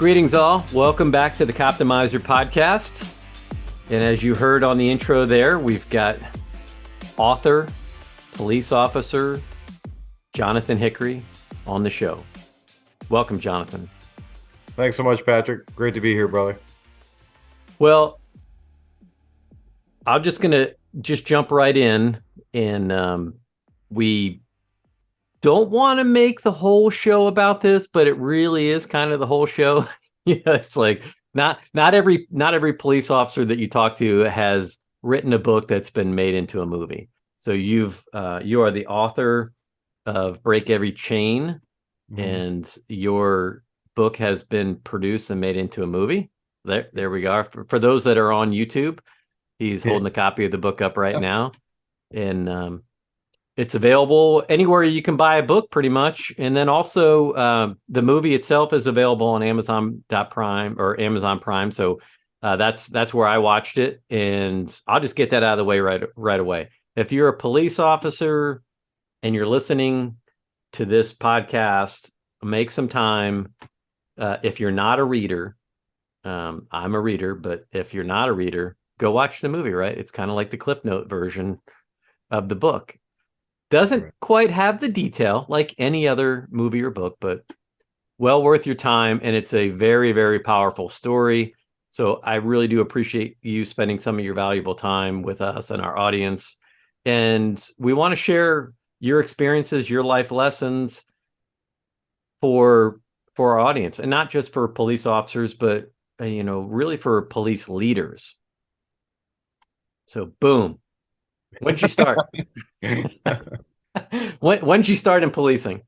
Greetings all. Welcome back to the Coptimizer podcast. And as you heard on the intro there, we've got author, police officer, Jonathan Hickory on the show. Welcome, Jonathan. Thanks so much, Patrick. Great to be here, brother. Well, I'm just going to jump right in. And we don't want to make the whole show about this, but it really is kind of the whole show. It's like not every police officer that you talk to has written a book that's been made into a movie. So you are the author of Break Every Chain, and your book has been produced and made into a movie. There we go. For those that are on YouTube, he's holding a copy of the book up right now, and it's available anywhere you can buy a book, pretty much. And then also the movie itself is available on Amazon.Prime or Amazon Prime. So that's where I watched it. And I'll just get that out of the way right away. If you're a police officer and you're listening to this podcast, make some time. If you're not a reader, I'm a reader, but if you're not a reader, go watch the movie, right? It's kind of like the Cliff Note version of the book. Doesn't quite have the detail like any other movie or book, but well worth your time. And it's a very, very powerful story. So I really do appreciate you spending some of your valuable time with us and our audience. And we want to share your experiences, your life lessons for our audience, and not just for police officers, but really for police leaders. So boom. When did you start? When did you start in policing?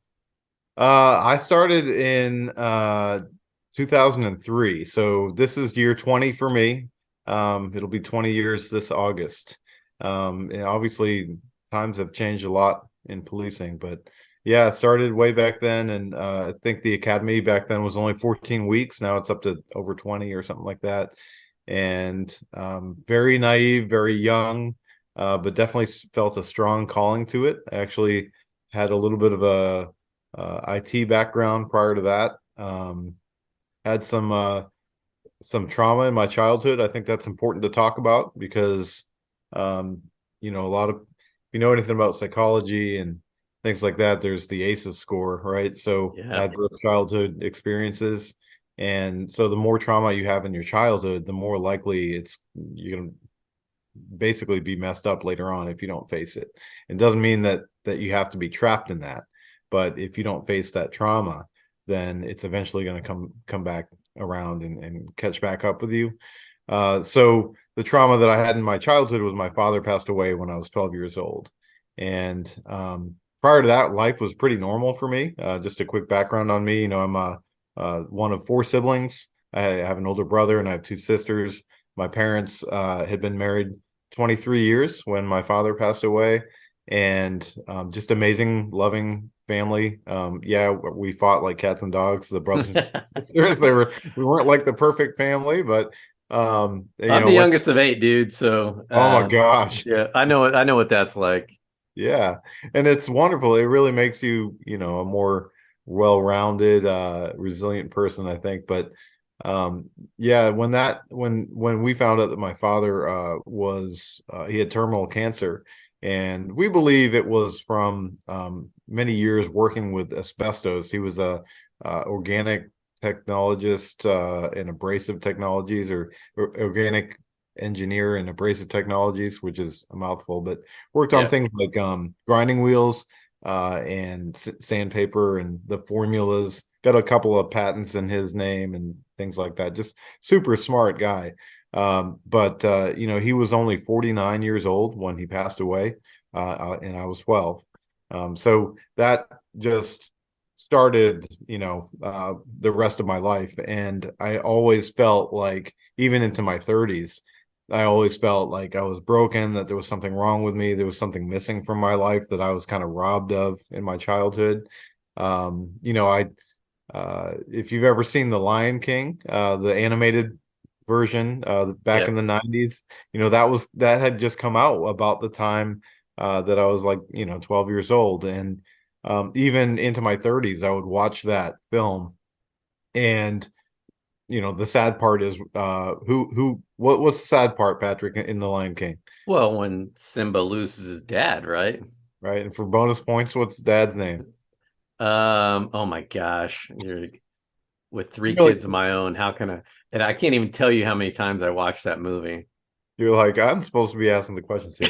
I started in 2003. So this is year 20 for me. It'll be 20 years this August. And obviously, times have changed a lot in policing. But yeah, I started way back then. And I think the academy back then was only 14 weeks. Now it's up to over 20 or something like that. And very naive, very young. But definitely felt a strong calling to it. I actually had a little bit of a IT background prior to that. Had some trauma in my childhood. I think that's important to talk about because, a lot of, if you know anything about psychology and things like that, there's the ACEs score, right? So adverse childhood experiences. And so the more trauma you have in your childhood, the more likely you're going to basically be messed up later on if you don't face it. It doesn't mean that you have to be trapped in that, but if you don't face that trauma, then it's eventually going to come back around and catch back up with you. So the trauma that I had in my childhood was my father passed away when I was 12 years old. And prior to that, life was pretty normal for me. Just a quick background on me, I'm one of four siblings. I have an older brother and I have two sisters. My parents had been married 23 years when my father passed away, and just amazing, loving family. We fought like cats and dogs, the brothers and sisters. We weren't like the perfect family, but I'm the youngest of 8, dude. So oh my gosh, yeah, I know what that's like. Yeah, and it's wonderful. It really makes you, a more well-rounded, resilient person, I think. But when we found out that my father he had terminal cancer, and we believe it was from many years working with asbestos. He was a organic technologist in abrasive technologies, or organic engineer in abrasive technologies, which is a mouthful, but worked on things like grinding wheels and sandpaper and the formulas. Got a couple of patents in his name and things like that. Just super smart guy. But he was only 49 years old when he passed away, and I was 12. So that just started, the rest of my life. And I always felt like, even into my 30s, I always felt like I was broken, that there was something wrong with me. There was something missing from my life that I was kind of robbed of in my childhood. If you've ever seen The Lion King, the animated version, back in the 90s, that had just come out about the time that I was 12 years old. And even into my 30s, I would watch that film, and the sad part is what's the sad part, Patrick, in The Lion King? Well, when Simba loses his dad, right? Right. And for bonus points, what's Dad's name? Oh my gosh. You're with three You're like kids of my own. How can I? And I can't even tell you how many times I watched that movie. you're like, I'm supposed to be asking the questions here.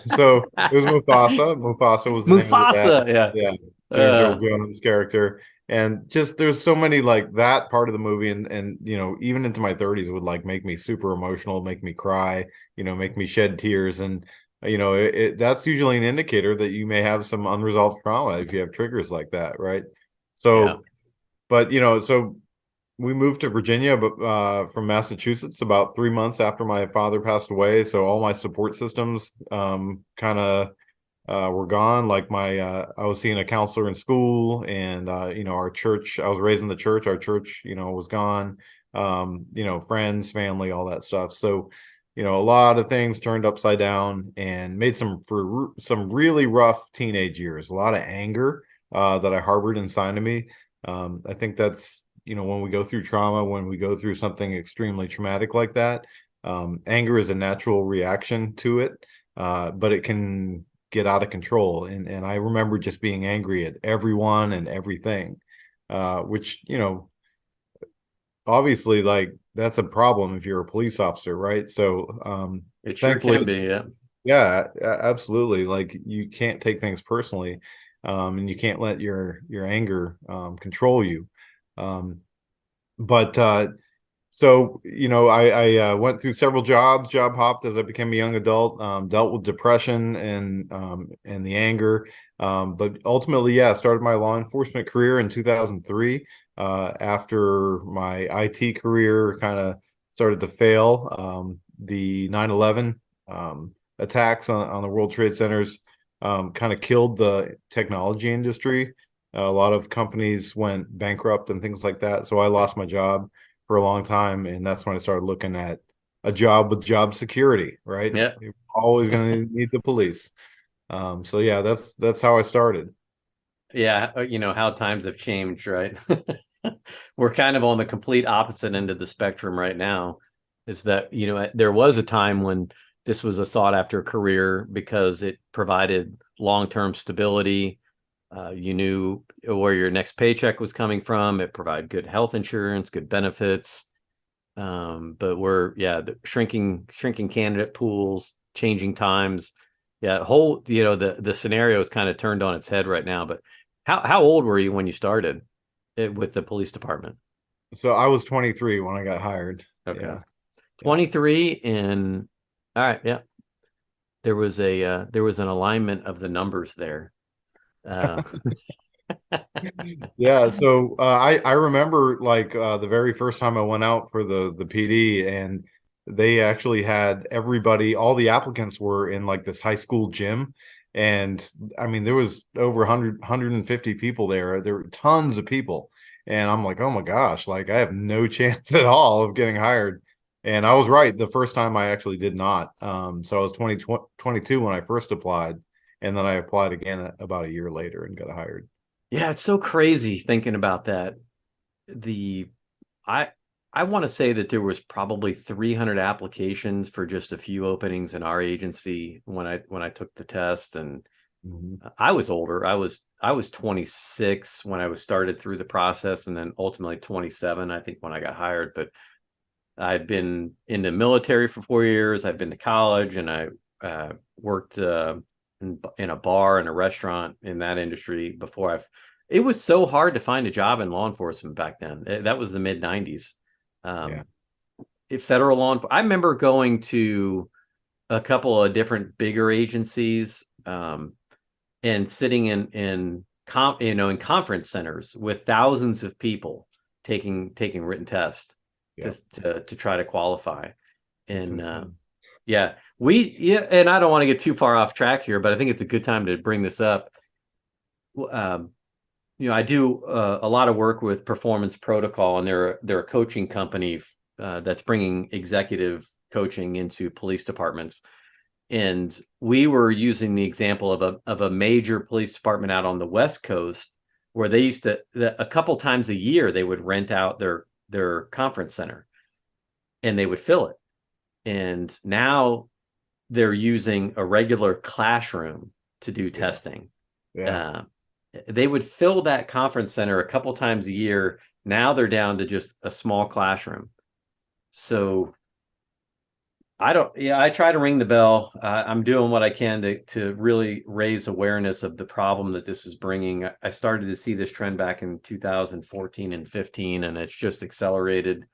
So it was Mufasa. Mufasa was the name of the dad. Mufasa. Yeah. Yeah. James Earl Uh, Jones' character. And just there's so many like that part of the movie, and even into my 30s would like make me super emotional, make me cry, make me shed tears. And that's usually an indicator that you may have some unresolved trauma if you have triggers like that, right? yeah. So, but so we moved to Virginia, but from Massachusetts about 3 months after my father passed away. So all my support systems kind of were gone. Like I was seeing a counselor in school, and our church. I was raised in the church. Our church, was gone. Friends, family, all that stuff. So, a lot of things turned upside down, and made some really rough teenage years. A lot of anger that I harbored inside of me. I think that's when we go through trauma, when we go through something extremely traumatic like that, anger is a natural reaction to it, but it can get out of control. And I remember just being angry at everyone and everything, which, obviously, like, that's a problem if you're a police officer, right? So, It sure thankfully, can be. Yeah. yeah, absolutely. Like, you can't take things personally, and you can't let your anger control you. Um, but so, I went through several job hopped as I became a young adult, dealt with depression and the anger. But ultimately, yeah, started my law enforcement career in 2003, after my IT career kind of started to fail. The 9/11 attacks on the World Trade Centers kind of killed the technology industry. A lot of companies went bankrupt and things like that. So I lost my job for a long time, and that's when I started looking at a job with job security, right? Yeah. You're always going to need the police. So yeah, that's how I started. Yeah. How times have changed, right? We're kind of on the complete opposite end of the spectrum right now. Is that, there was a time when this was a sought after career because it provided long-term stability. You knew where your next paycheck was coming from. It provided good health insurance, good benefits. But the shrinking candidate pools, changing times. Yeah, the scenario is kind of turned on its head right now. But how old were you when you started with the police department? So I was 23 when I got hired. Okay. Yeah. Yeah. 23 and all right, yeah. There was an alignment of the numbers there. Uh, Yeah, so I remember like the very first time I went out for the PD, and they actually had everybody, all the applicants were in like this high school gym, and I mean there was over 150 people there. There were tons of people, and I'm like, oh my gosh, like I have no chance at all of getting hired. And I was right the first time I actually did not. So I was 22 when I first applied, and then I applied again about a year later and got hired. yeah, it's so crazy thinking about that. The I I want to say that there was probably 300 applications for just a few openings in our agency when I took the test, and Mhm. I was older. I was 26 when I was started through the process, and then ultimately 27, I think, when I got hired. But I'd been in the military for 4 years. I'd been to college, and I worked in a bar and a restaurant in that industry before I've. It was so hard to find a job in law enforcement back then. That was the mid 90s. Yeah. Um, Federal law. I remember going to a couple of different bigger agencies, and sitting in conference centers with thousands of people taking written tests Yep. to try to qualify. It's And insane. and I don't want to get too far off track here, but I think it's a good time to bring this up. Um, I do a lot of work with Performance Protocol, and they're a coaching company that's bringing executive coaching into police departments. And we were using the example of a major police department out on the West Coast, where they used to a couple times a year they would rent out their conference center, and they would fill it. And now they're using a regular classroom to do Yeah. testing. Yeah. Uh, they would fill that conference center a couple times a year. Now they're down to just a small classroom. So I don't, yeah, I try to ring the bell. I'm doing what I can to really raise awareness of the problem that this is bringing. I started to see this trend back in 2014 and 15, and it's just accelerated.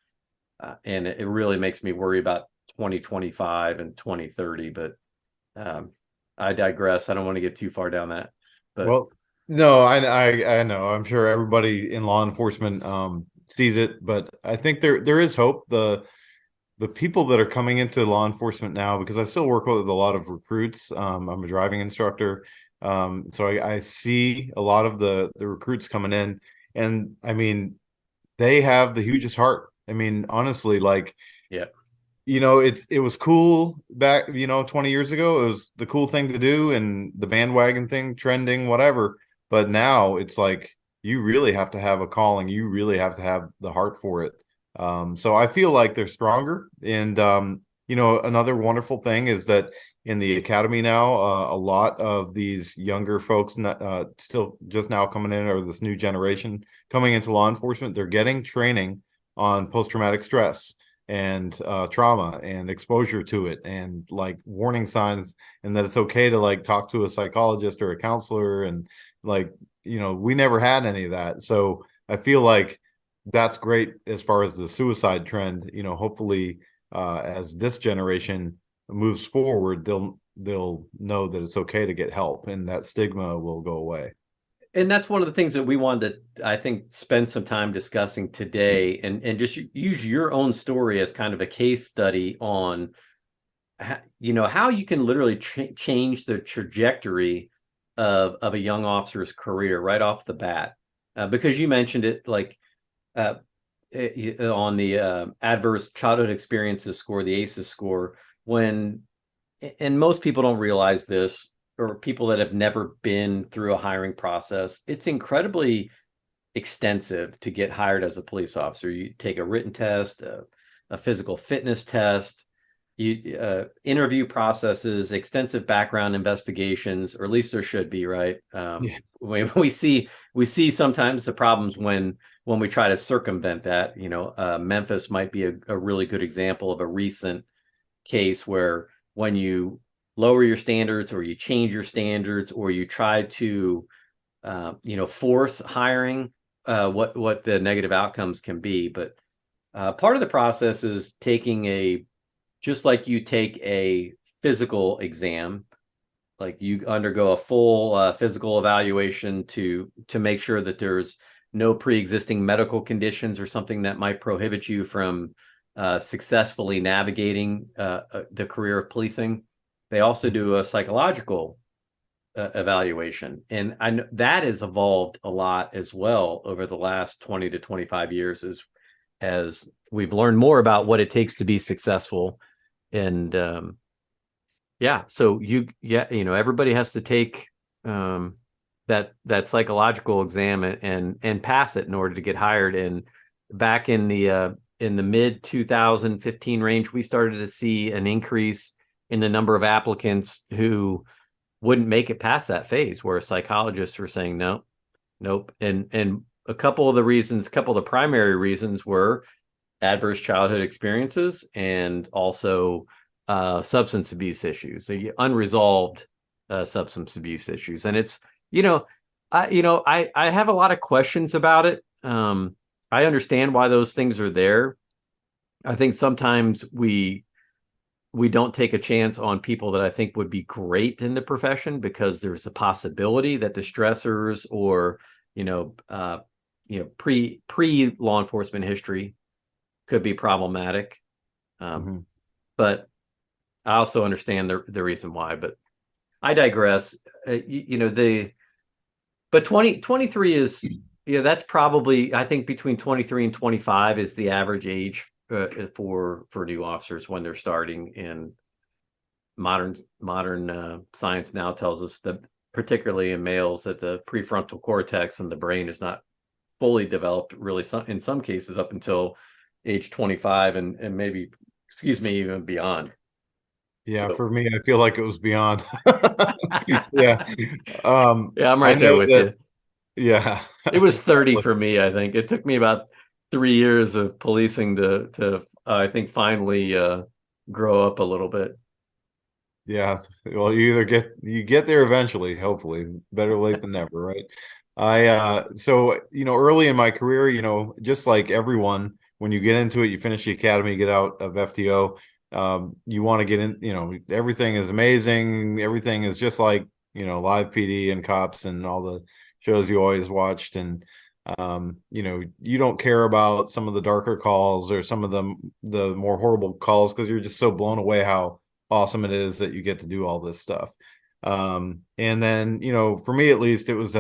And it really makes me worry about 2025 and 2030. But um, I digress. I don't want to get too far down that. But Well, no, I know. I'm sure everybody in law enforcement sees it, but I think there is hope. The people that are coming into law enforcement now, because I still work with a lot of recruits. I'm a driving instructor. So I see a lot of the recruits coming in, and I mean, they have the hugest heart. I mean, honestly, like, yeah, it was cool back, 20 years ago. It was the cool thing to do, and the bandwagon thing trending, whatever. But now it's like you really have to have a calling. You really have to have the heart for it. So I feel like they're stronger. And another wonderful thing is that in the academy now, a lot of these younger folks, still just now coming in, or this new generation coming into law enforcement, they're getting training on post-traumatic stress and trauma and exposure to it, and like warning signs, and that it's okay to like talk to a psychologist or a counselor. And like, we never had any of that. So I feel like that's great as far as the suicide trend. Hopefully, as this generation moves forward, they'll know that it's okay to get help, and that stigma will go away. and that's one of the things that we wanted to, I think, spend some time discussing today, and just use your own story as kind of a case study on how you can literally change the trajectory of a young officer's career right off the bat, because you mentioned it, like uh, on the adverse childhood experiences score, the ACEs score, when, and most people don't realize this, or people that have never been through a hiring process, it's incredibly extensive to get hired as a police officer. You take a written test, a physical fitness test, you interview processes, extensive background investigations, or at least there should be, right? Yeah. We see sometimes the problems when we try to circumvent that. Memphis might be a really good example of a recent case where, when you lower your standards, or you change your standards, or you try to force hiring, what the negative outcomes can be. But part of the process is just like you take a physical exam, like you undergo a full physical evaluation to make sure that there's no pre-existing medical conditions or something that might prohibit you from successfully navigating the career of policing. They also do a psychological evaluation, and I know that has evolved a lot as well over the last 20 to 25 years, as we've learned more about what it takes to be successful. And yeah, so everybody has to take that psychological exam and pass it in order to get hired. And back in the mid 2015 range, we started to see an increase in the number of applicants who wouldn't make it past that phase, where psychologists were saying no, nope. And a couple of the primary reasons were adverse childhood experiences, and also substance abuse issues, so unresolved substance abuse issues. And it's, I have a lot of questions about it. I understand why those things are there. I think sometimes we don't take a chance on people that I think would be great in the profession, because there's a possibility that the stressors, or pre law enforcement history could be problematic. Mm-hmm. But I also understand the reason why. But I digress. But 2023 is, that's probably, I think, between 23 and 25 is the average age for new officers when they're starting. In modern science now tells us that, particularly in males, that the prefrontal cortex and the brain is not fully developed really in some cases up until age 25 and maybe, excuse me, even beyond. Yeah, So for me, I feel like it was beyond. Yeah. yeah, I'm I right there know with that, you. yeah, It was 30 exactly. for me, I think. It took me about 3 years of policing to I think finally grow up a little bit. Yeah. Well, you get there eventually, hopefully. Better late than never, right? So, early in my career, just like everyone, when you get into it, you finish the academy, you get out of FTO, you want to get in, everything is amazing. Everything is just like, live PD and cops and all the shows you always watched. And you don't care about some of the darker calls or some of the more horrible calls because you're just so blown away how awesome it is that you get to do all this stuff. And then, for me at least, it was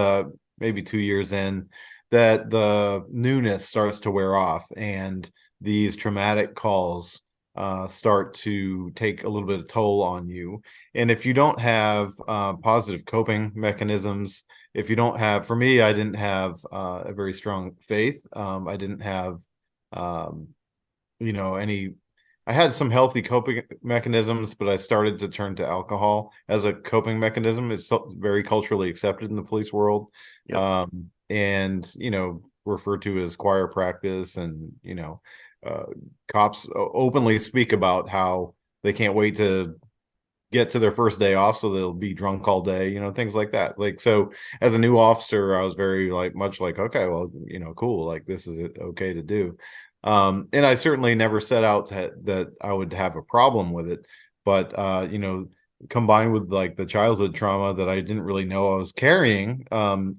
maybe 2 years in that the newness starts to wear off and these traumatic calls start to take a little bit of toll on you. And if you don't have positive coping mechanisms, if you don't have, for me, I didn't have a very strong faith. I didn't have, um, any, I had some healthy coping mechanisms, but I started to turn to alcohol as a coping mechanism. It's very culturally accepted in the police world. Yep. And, referred to as choir practice. And, uh, cops openly speak about how they can't wait to get to their first day off so they'll be drunk all day, things like that. Like, so as a new officer, I was very much like, okay, well, cool, like this is okay to do. And I certainly never set out that I would have a problem with it, but combined with like the childhood trauma that I didn't really know I was carrying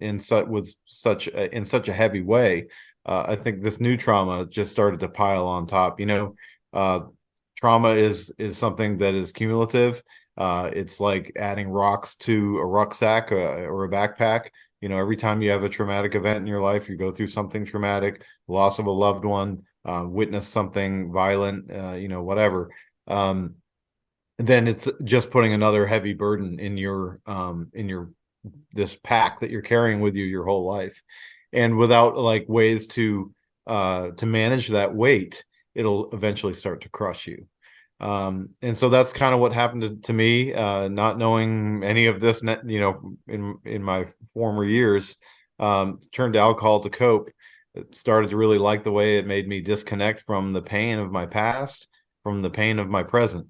in such a heavy way, I think this new trauma just started to pile on top. uh trauma is something that is cumulative. It's like adding rocks to a rucksack or a backpack. Every time you have a traumatic event in your life, you go through something traumatic, loss of a loved one, witness something violent, whatever. Um, then it's just putting another heavy burden in your this pack that you're carrying with you your whole life. And without like ways to manage that weight, it'll eventually start to crush you. And so that's kind of what happened to me, not knowing any of this, in my former years. Turned to alcohol to cope. It started to really like the way it made me disconnect from the pain of my past, from the pain of my present.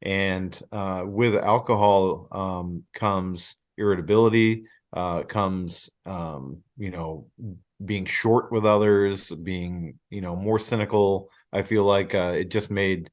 And with alcohol comes irritability, comes being short with others, being more cynical. I feel like it just made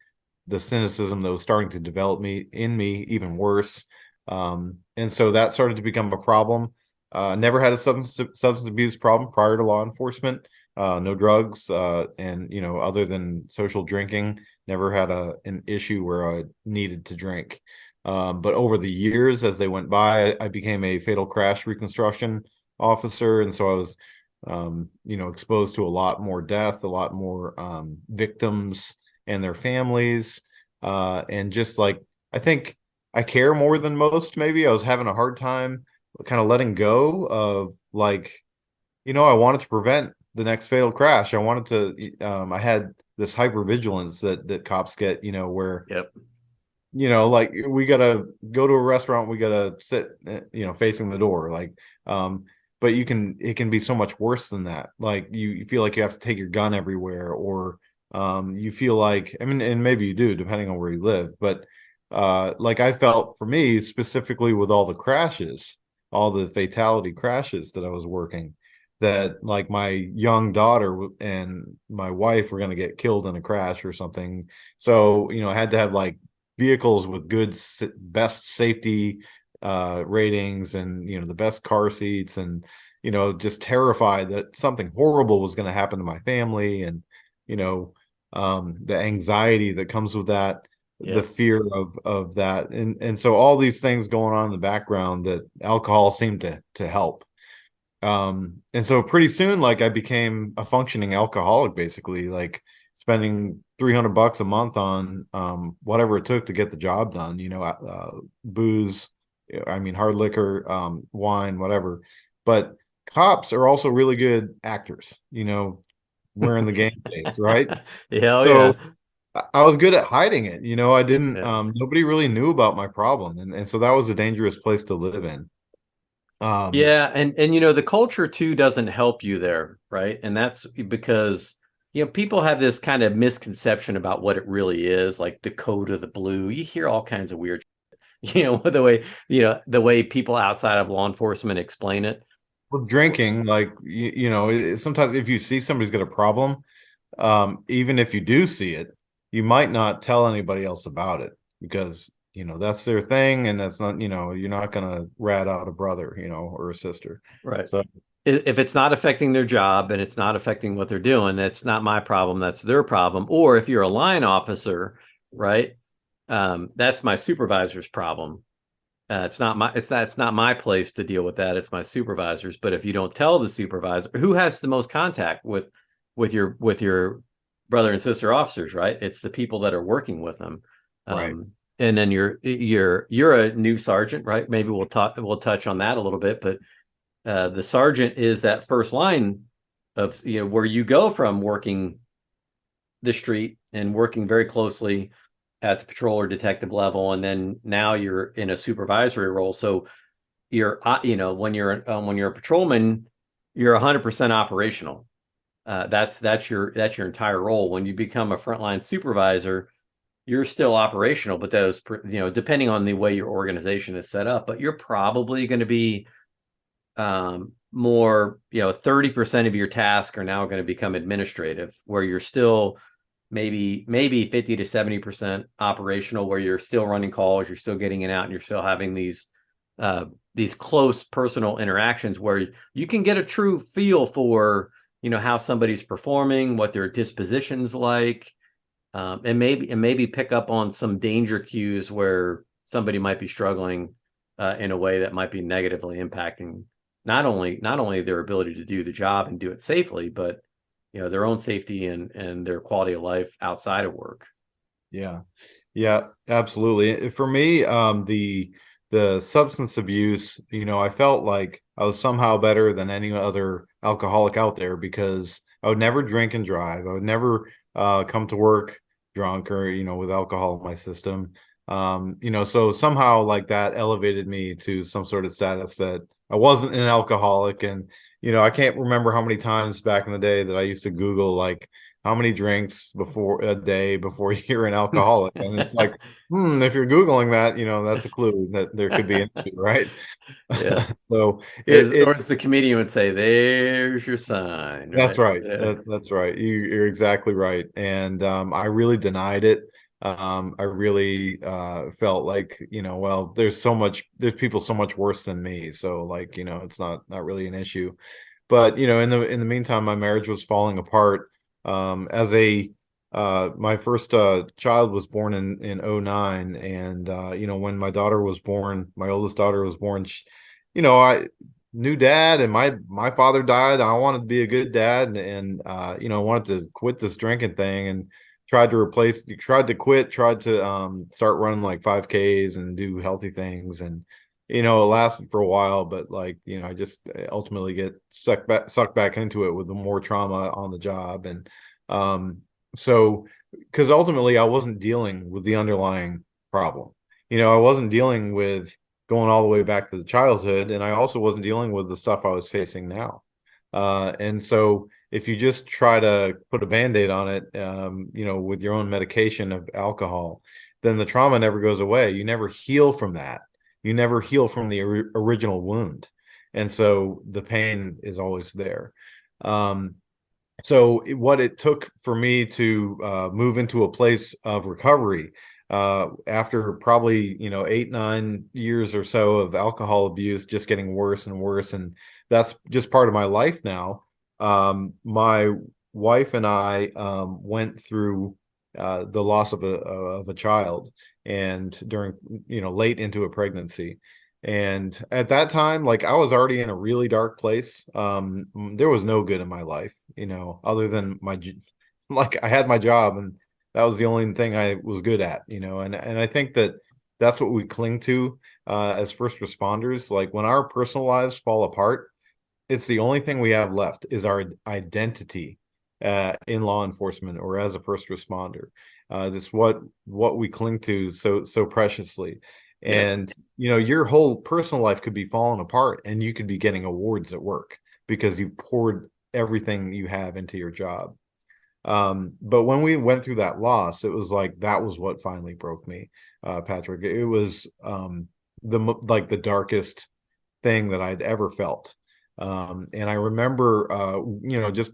the cynicism that was starting to develop me even worse. And so that started to become a problem. Never had a substance abuse problem prior to law enforcement. No drugs, and other than social drinking, never had an issue where I needed to drink. But over the years, as they went by, I became a fatal crash reconstruction officer, and so I was, exposed to a lot more death, a lot more victims and their families, and just like I think I care more than most. Maybe I was having a hard time kind of letting go of like, I wanted to prevent the next fatal crash. I wanted to. I had this hypervigilance that cops get, where Yep. like we gotta go to a restaurant, we gotta sit, facing the door, like, but it can be so much worse than that. Like you feel like you have to take your gun everywhere, or you feel like, I mean, and maybe you do depending on where you live, but like I felt for me specifically with all the crashes, all the fatality crashes that I was working, that like my young daughter and my wife were going to get killed in a crash or something. So, I had to have like vehicles with good best safety ratings, and the best car seats, and just terrified that something horrible was going to happen to my family. And you know the anxiety that comes with that, the Yep. fear of that, and so all these things going on in the background that alcohol seemed to help. And so pretty soon, like I became a functioning alcoholic, basically, like spending $300 a month on whatever it took to get the job done, booze, I mean, hard liquor, wine, whatever. But cops are also really good actors, wearing the game face, right? Yeah, oh yeah. So I was good at hiding it. I didn't, Yeah. nobody really knew about my problem. And so that was a dangerous place to live in. Um, Yeah, and the culture too doesn't help you there, right? And that's because people have this kind of misconception about what it really is, like the code of the blue. You hear all kinds of weird, the way people outside of law enforcement explain it. with drinking, like, sometimes if you see somebody's got a problem, even if you do see it, you might not tell anybody else about it because, that's their thing. And that's not, you're not going to rat out a brother, or a sister. Right. So, If it's not affecting their job and it's not affecting what they're doing, that's not my problem. That's their problem. Or if you're a line officer, right? That's my supervisor's problem. It's not my place to deal with that. It's my supervisor's. But if you don't tell the supervisor, who has the most contact with your brother and sister officers, right? It's the people that are working with them. right. And then you're a new sergeant, right? Maybe we'll touch on that a little bit, but the sergeant is that first line of where you go from working the street and working very closely at the patrol or detective level, and then now you're in a supervisory role. So you're when you're a patrolman, you're 100% operational. That's your entire role. When you become a frontline supervisor, you're still operational, but those depending on the way your organization is set up, but you're probably going to be more 30% of your tasks are now going to become administrative, where you're still maybe 50 to 70% operational, where you're still running calls, you're still getting it out, and you're still having these close personal interactions where you can get a true feel for how somebody's performing, what their disposition's like, and maybe pick up on some danger cues where somebody might be struggling in a way that might be negatively impacting not only their ability to do the job and do it safely, but their own safety and their quality of life outside of work. Yeah. Yeah, absolutely. For me, the substance abuse, I felt like I was somehow better than any other alcoholic out there because I would never drink and drive. I would never come to work drunk or, with alcohol in my system. So somehow like that elevated me to some sort of status that I wasn't an alcoholic. And, I can't remember how many times back in the day that I used to Google like how many drinks before a day before you're an alcoholic. And it's like, if you're Googling that, that's a clue that there could be an issue, right? Yeah. So As, it or as the comedian would say, there's your sign, that's right? right. Yeah. That's right. You're exactly right. And I really denied it. I really felt like, well, there's people so much worse than me. So like, it's not really an issue. But in the meantime, my marriage was falling apart. As a My first child was born in '09, and when my daughter was born, my oldest daughter was born, I new dad, and my father died. I wanted to be a good dad, and wanted to quit this drinking thing, and tried to quit, tried to start running like 5Ks and do healthy things, and it lasted for a while, but like I just ultimately get sucked back into it with the more trauma on the job. And so because ultimately I wasn't dealing with the underlying problem. I wasn't dealing with going all the way back to the childhood, and I also wasn't dealing with the stuff I was facing now. And so if you just try to put a band-aid on it, with your own medication of alcohol, then the trauma never goes away. You never heal from that. You never heal from the original wound. And so the pain is always there. What it took for me to move into a place of recovery after probably 8-9 years or so of alcohol abuse, just getting worse and worse, and that's just part of my life now. My wife and I went through the loss of a child, and during late into a pregnancy. And at that time, like I was already in a really dark place. There was no good in my life, other than like I had my job, and that was the only thing I was good at, and I think that that's what we cling to as first responders. Like when our personal lives fall apart, it's the only thing we have left is our identity in law enforcement or as a first responder. This what we cling to so preciously. Yep. And your whole personal life could be falling apart and you could be getting awards at work because you poured everything you have into your job. But when we went through that loss, it was like that was what finally broke me, Patrick. It was the darkest thing that I'd ever felt. And I remember, just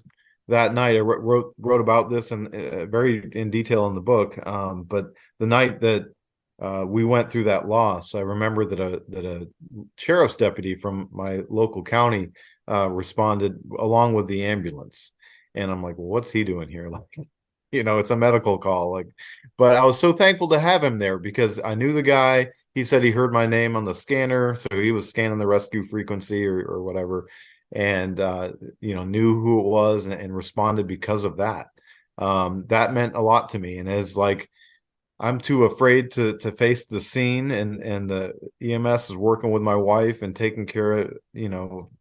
that night I wrote about this and very in detail in the book. But the night that we went through that loss, I remember that a sheriff's deputy from my local county responded along with the ambulance. And I'm like, well, what's he doing here? Like, it's a medical call. Like, but I was so thankful to have him there because I knew the guy. He said he heard my name on the scanner, so he was scanning the rescue frequency or whatever, and knew who it was and responded because of that. That meant a lot to me. And as like I'm too afraid to face the scene, and the EMS is working with my wife and taking care of,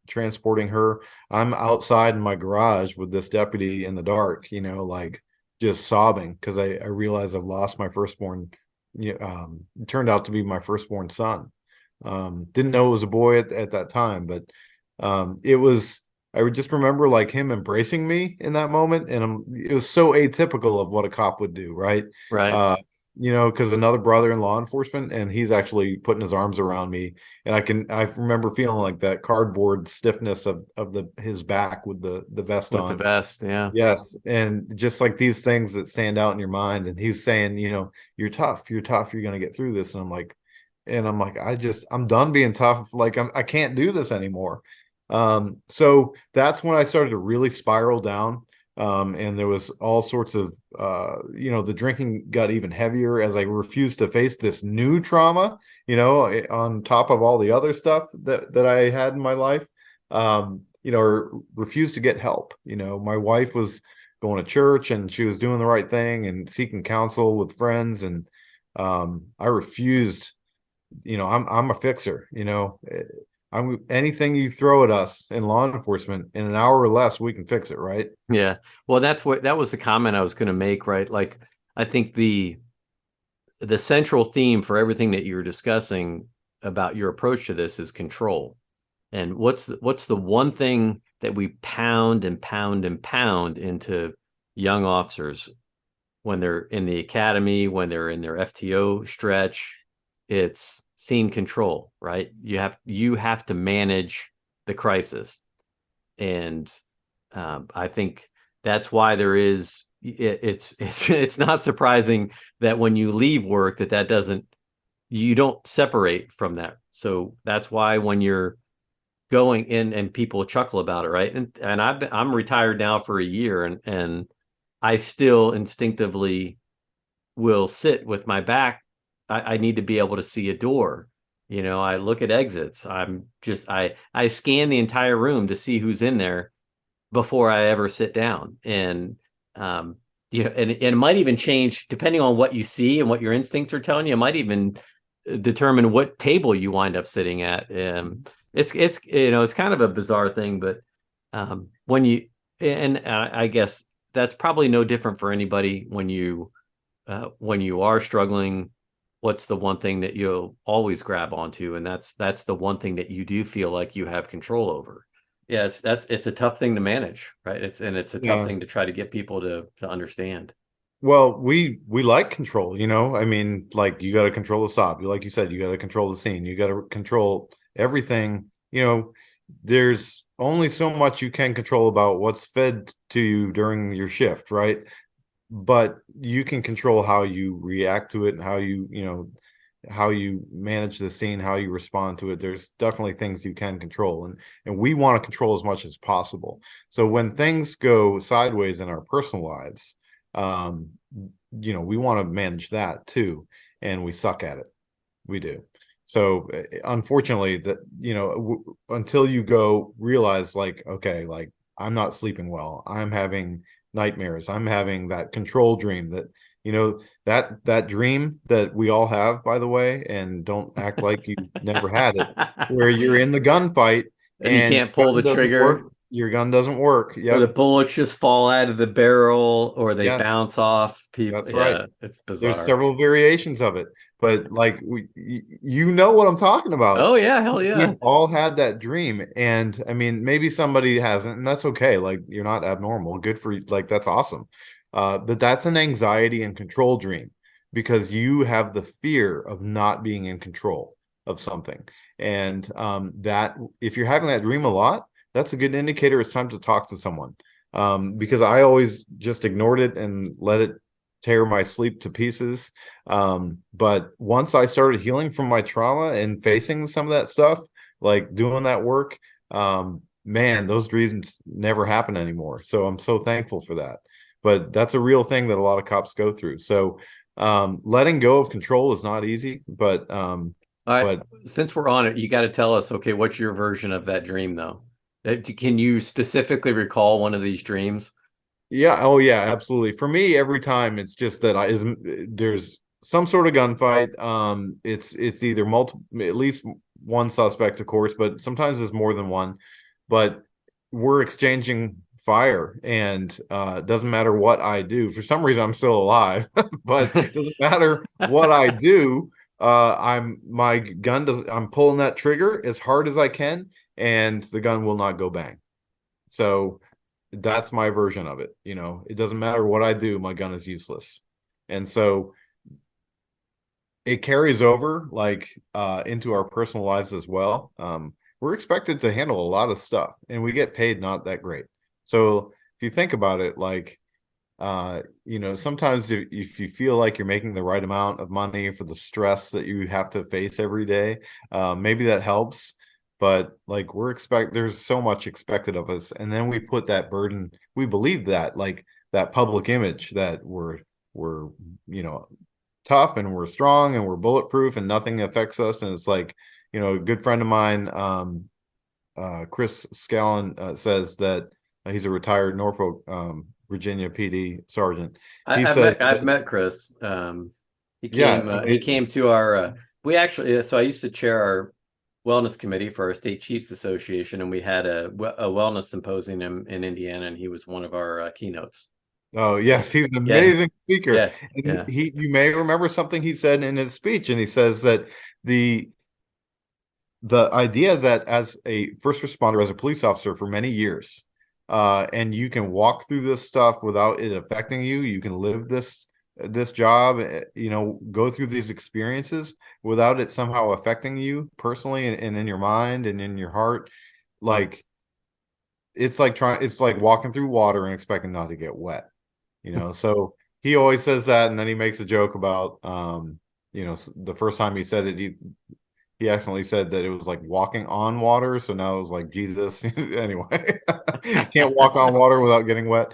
transporting her. I'm outside in my garage with this deputy in the dark, like just sobbing because I realize I've lost my firstborn. It turned out to be my firstborn son. Didn't know it was a boy at that time, but it was. I would just remember like him embracing me in that moment, and it was so atypical of what a cop would do, right? Right. Uh, because another brother in law enforcement, and he's actually putting his arms around me, and I remember feeling like that cardboard stiffness of his back with the vest With the on. vest. Yeah. Yes, and just like these things that stand out in your mind, and he was saying, you're tough, you're tough, you're gonna get through this, and I'm like, I'm done being tough, like I can't do this anymore. So that's when I started to really spiral down. And there was all sorts of, the drinking got even heavier as I refused to face this new trauma, on top of all the other stuff that I had in my life, or refused to get help. My wife was going to church and she was doing the right thing and seeking counsel with friends. And I refused. I'm a fixer. I'm anything you throw at us in law enforcement in an hour or less, we can fix it, right? Yeah. Well, that was the comment I was going to make, right? Like, I think the central theme for everything that you're discussing about your approach to this is control. And what's the one thing that we pound and pound and pound into young officers when they're in the academy, when they're in their FTO stretch? It's scene control, right? You have to manage the crisis. And I think that's why it's not surprising that when you leave work that doesn't, you don't separate from that. So that's why when you're going in, and people chuckle about it, right? And I'm retired now for a year, and I still instinctively will sit with my back. I need to be able to see a door. I look at exits. I scan the entire room to see who's in there before I ever sit down. And and it might even change depending on what you see and what your instincts are telling you. It might even determine what table you wind up sitting at. It's kind of a bizarre thing, but when you and I guess that's probably no different for anybody when you are struggling. What's the one thing that you'll always grab onto? And that's the one thing that you do feel like you have control over. Yeah, it's a tough thing to manage, right? It's a tough Yeah. thing to try to get people to understand. Well, we like control, I mean, like you got to control the stop. Like you said, you got to control the scene. You got to control everything. There's only so much you can control about what's fed to you during your shift, right? But you can control how you react to it and how you manage the scene, how you respond to it. There's definitely things you can control, and we want to control as much as possible. So when things go sideways in our personal lives, we want to manage that too, and we suck at it. We do. So unfortunately, that until you go realize, like, okay, like I'm not sleeping well, I'm having nightmares, I'm having that control dream that that dream that we all have, by the way, and don't act like you never had it, where you're in the gunfight And you and can't pull gun the doesn't work. trigger, Your gun doesn't work. or the Yep. bullets just fall out of the barrel, or they Yes, bounce off people. that's right. Yeah, it's There's bizarre. several variations of it, but like you know what I'm talking about. Oh yeah, hell yeah. We've all had that dream, and I mean, maybe somebody hasn't, and that's okay. Like you're not abnormal. Good for you. Like that's awesome. But that's an anxiety and control dream because you have the fear of not being in control of something, and that if you're having that dream a lot, that's a good indicator it's time to talk to someone. Because I always just ignored it and let it tear my sleep to pieces. But once I started healing from my trauma and facing some of that stuff, like doing that work, man, those dreams never happen anymore. So I'm so thankful for that. But that's a real thing that a lot of cops go through. So letting go of control is not easy, All right, but since we're on it, you got to tell us, okay, what's your version of that dream though? Can you specifically recall one of these dreams? yeah, oh yeah, absolutely. For me, every time it's just that there's some sort of gunfight. It's either multiple, at least one suspect, of course, but sometimes there's more than one. But we're exchanging fire, and it doesn't matter what I do. For some reason, I'm still alive, but it doesn't matter what I do. My gun does. I'm pulling that trigger as hard as I can, and the gun will not go bang. So that's my version of it. You know, it doesn't matter what I do, my gun is useless. And so it carries over like into our personal lives as well. We're expected to handle a lot of stuff and we get paid not that great. So if you think about it, like you know, sometimes if you feel like you're making the right amount of money for the stress that you have to face every day, maybe that helps. But like there's so much expected of us, and then we put that burden. We believe that like that public image that we're you know tough and we're strong and we're bulletproof and nothing affects us. And it's like, you know, a good friend of mine, Chris Scallon, says that he's a retired Norfolk, Virginia PD sergeant. He says I've that, met Chris. yeah, He amazing. came to our we actually so I used to chair our wellness committee for our state chiefs association, and we had a wellness symposium in Indiana, and he was one of our keynotes. Oh, yes, he's an Yeah, amazing speaker. yeah, And yeah. you may remember something he said in his speech, and he says that the the idea that as a first responder, as a police officer for many years, and you can walk through this stuff without it affecting you, you can live this job, you know, go through these experiences without it somehow affecting you personally and in your mind and in your heart. Like it's like walking through water and expecting not to get wet, you know. So he always says that, and then he makes a joke about you know, the first time he said it, he accidentally said that it was like walking on water. So now it was like Jesus. Anyway, can't walk on water without getting wet.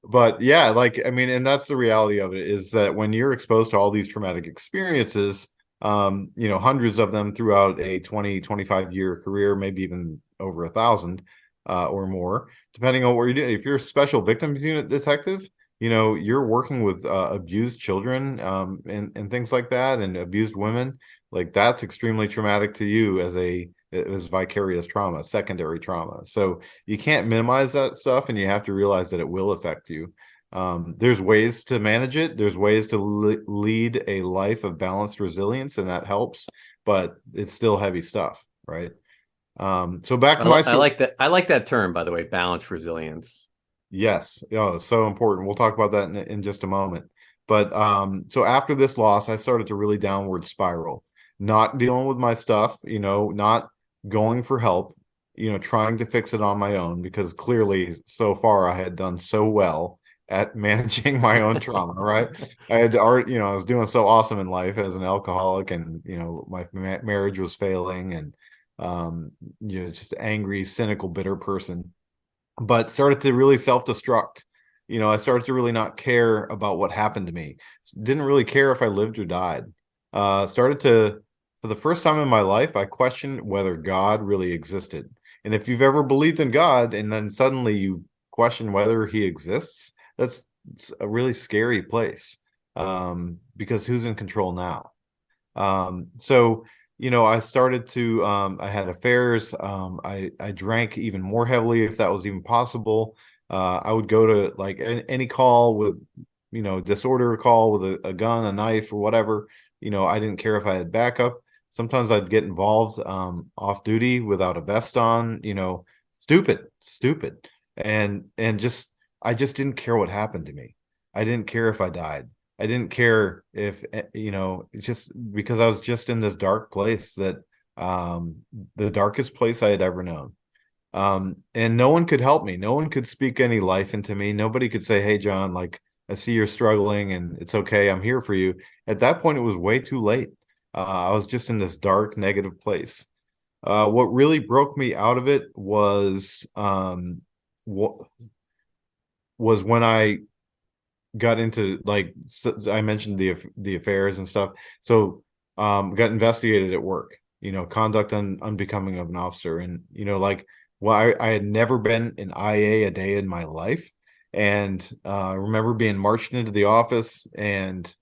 But yeah, like, I mean, and that's the reality of it is that when you're exposed to all these traumatic experiences, you know, hundreds of them throughout a 20-25 year career, maybe even over 1,000 or more, depending on what you're doing. If you're a special victims unit detective, you know, you're working with abused children and things like that, and abused women. Like that's extremely traumatic to you as vicarious trauma, secondary trauma. So you can't minimize that stuff, and you have to realize that it will affect you. There's ways to manage it. There's ways to lead a life of balanced resilience, and that helps, but it's still heavy stuff, right? So back to my I story. like that. I like that term, by the way, balanced resilience. Yes, oh, so important. We'll talk about that in just a moment. But so after this loss, I started to really downward spiral, not dealing with my stuff, you know, not going for help, you know, trying to fix it on my own because clearly so far I had done so well at managing my own trauma, right? I had already, you know, I was doing so awesome in life as an alcoholic, and you know, my marriage was failing, and you know, just angry, cynical, bitter person, but started to really self-destruct. You know, I started to really not care about what happened to me. Didn't really care if I lived or died. Started to, for the first time in my life, I questioned whether God really existed. And if you've ever believed in God and then suddenly you question whether he exists, that's it's a really scary place. Because who's in control now? So I started to I had affairs. I drank even more heavily if that was even possible. I would go to like any call with, disorder call with a gun, a knife, or whatever. I didn't care if I had backup. Sometimes I'd get involved off duty without a vest on, stupid, stupid. And just I just didn't care what happened to me. I didn't care if I died. I didn't care if, just because I was just in this dark place that the darkest place I had ever known. And no one could help me. No one could speak any life into me. Nobody could say, "Hey, John, like I see you're struggling and it's okay. I'm here for you." At that point, it was way too late. I was just in this dark, negative place. What really broke me out of it what was when I got into like I mentioned the affairs and stuff. So got investigated at work, conduct unbecoming of an officer. And like, well, I had never been in IA a day in my life. And I remember being marched into the office and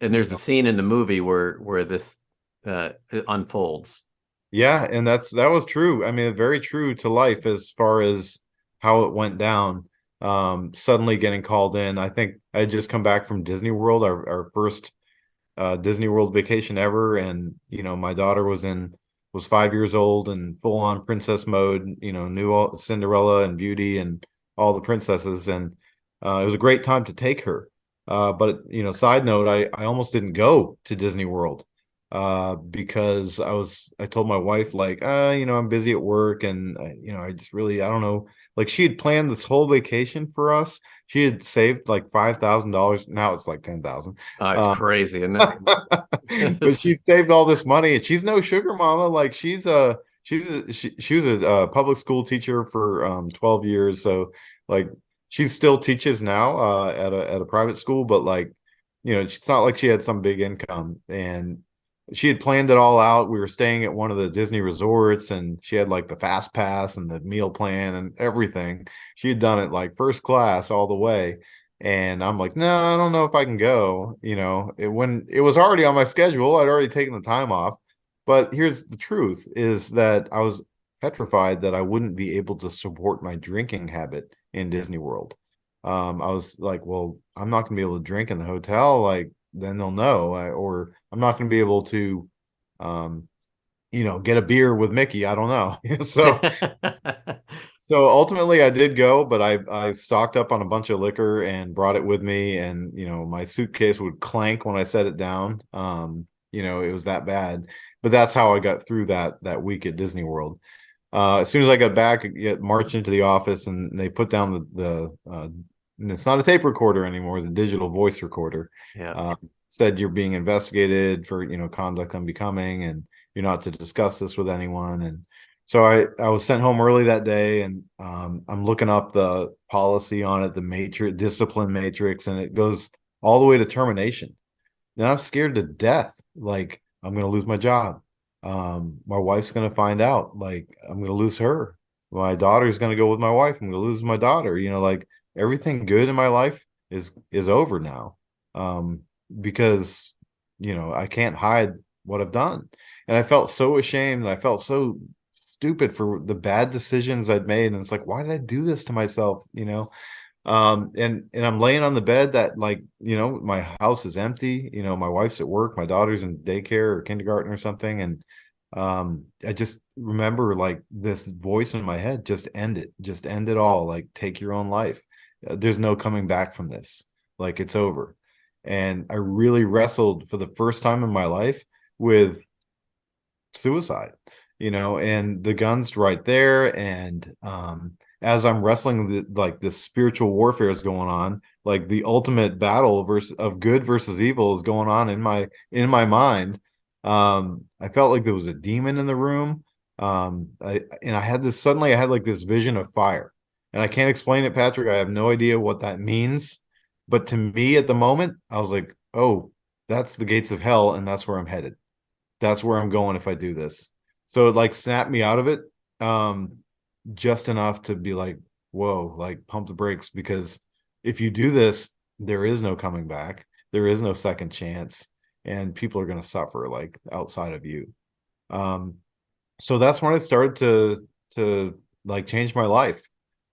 And there's a scene in the movie where this unfolds. yeah, and that was true. I mean, very true to life as far as how it went down. Suddenly getting called in. I think I had just come back from Disney World, our first Disney World vacation ever, and my daughter was 5 years old and full on princess mode. Knew all Cinderella and Beauty and all the princesses, and it was a great time to take her. But side note, I almost didn't go to Disney World because I told my wife like, I'm busy at work, and I just really, I don't know. Like she had planned this whole vacation for us. She had saved like $5,000. Now it's like 10,000. Oh, it's crazy, isn't it? But she saved all this money, and she's no sugar mama. Like she was a public school teacher for 12 years. So like she still teaches now at a private school, but like it's not like she had some big income. And she had planned it all out. We were staying at one of the Disney resorts, and she had like the fast pass and the meal plan and everything. She had done it like first class all the way. And I'm like, no, I don't know if I can go. When it was already on my schedule, I'd already taken the time off. But here's the truth is that I was petrified that I wouldn't be able to support my drinking habit in Disney World. I was like, well, I'm not gonna be able to drink in the hotel. Like, then they'll know, or I'm not gonna be able to, um, get a beer with Mickey. I don't know. So ultimately I did go, but I stocked up on a bunch of liquor and brought it with me, and my suitcase would clank when I set it down. It was that bad. But that's how I got through that week at Disney World. As soon as I got back, I get marched into the office, and they put down the and it's not a tape recorder anymore, the digital voice recorder. Yeah. Said you're being investigated for conduct unbecoming, and you're not to discuss this with anyone. And so I was sent home early that day, and I'm looking up the policy on it, the matrix, discipline matrix, and it goes all the way to termination. And I'm scared to death. Like I'm going to lose my job. My wife's going to find out. Like I'm going to lose her. My daughter's going to go with my wife. I'm going to lose my daughter. Like everything good in my life is over now. Because I can't hide what I've done. And I felt so ashamed, and I felt so stupid for the bad decisions I'd made. And it's like, why did I do this to myself? And I'm laying on the bed that, like, my house is empty. My wife's at work, my daughter's in daycare or kindergarten or something. And I just remember like this voice in my head, just end it all. Like, take your own life. There's no coming back from this. Like, it's over. And I really wrestled for the first time in my life with suicide, and the gun's right there. And as I'm wrestling, like this spiritual warfare is going on, like the ultimate battle of good versus evil is going on in my mind. I felt like there was a demon in the room. I had like this vision of fire, and I can't explain it, Patrick. I have no idea what that means, but to me at the moment, I was like, oh, that's the gates of hell, and that's where I'm headed. That's where I'm going if I do this. So it like snapped me out of it, just enough to be like, whoa, like pump the brakes, because if you do this, there is no coming back. There is no second chance. and people are going to suffer like outside of you. Um, so that's when I started to like change my life.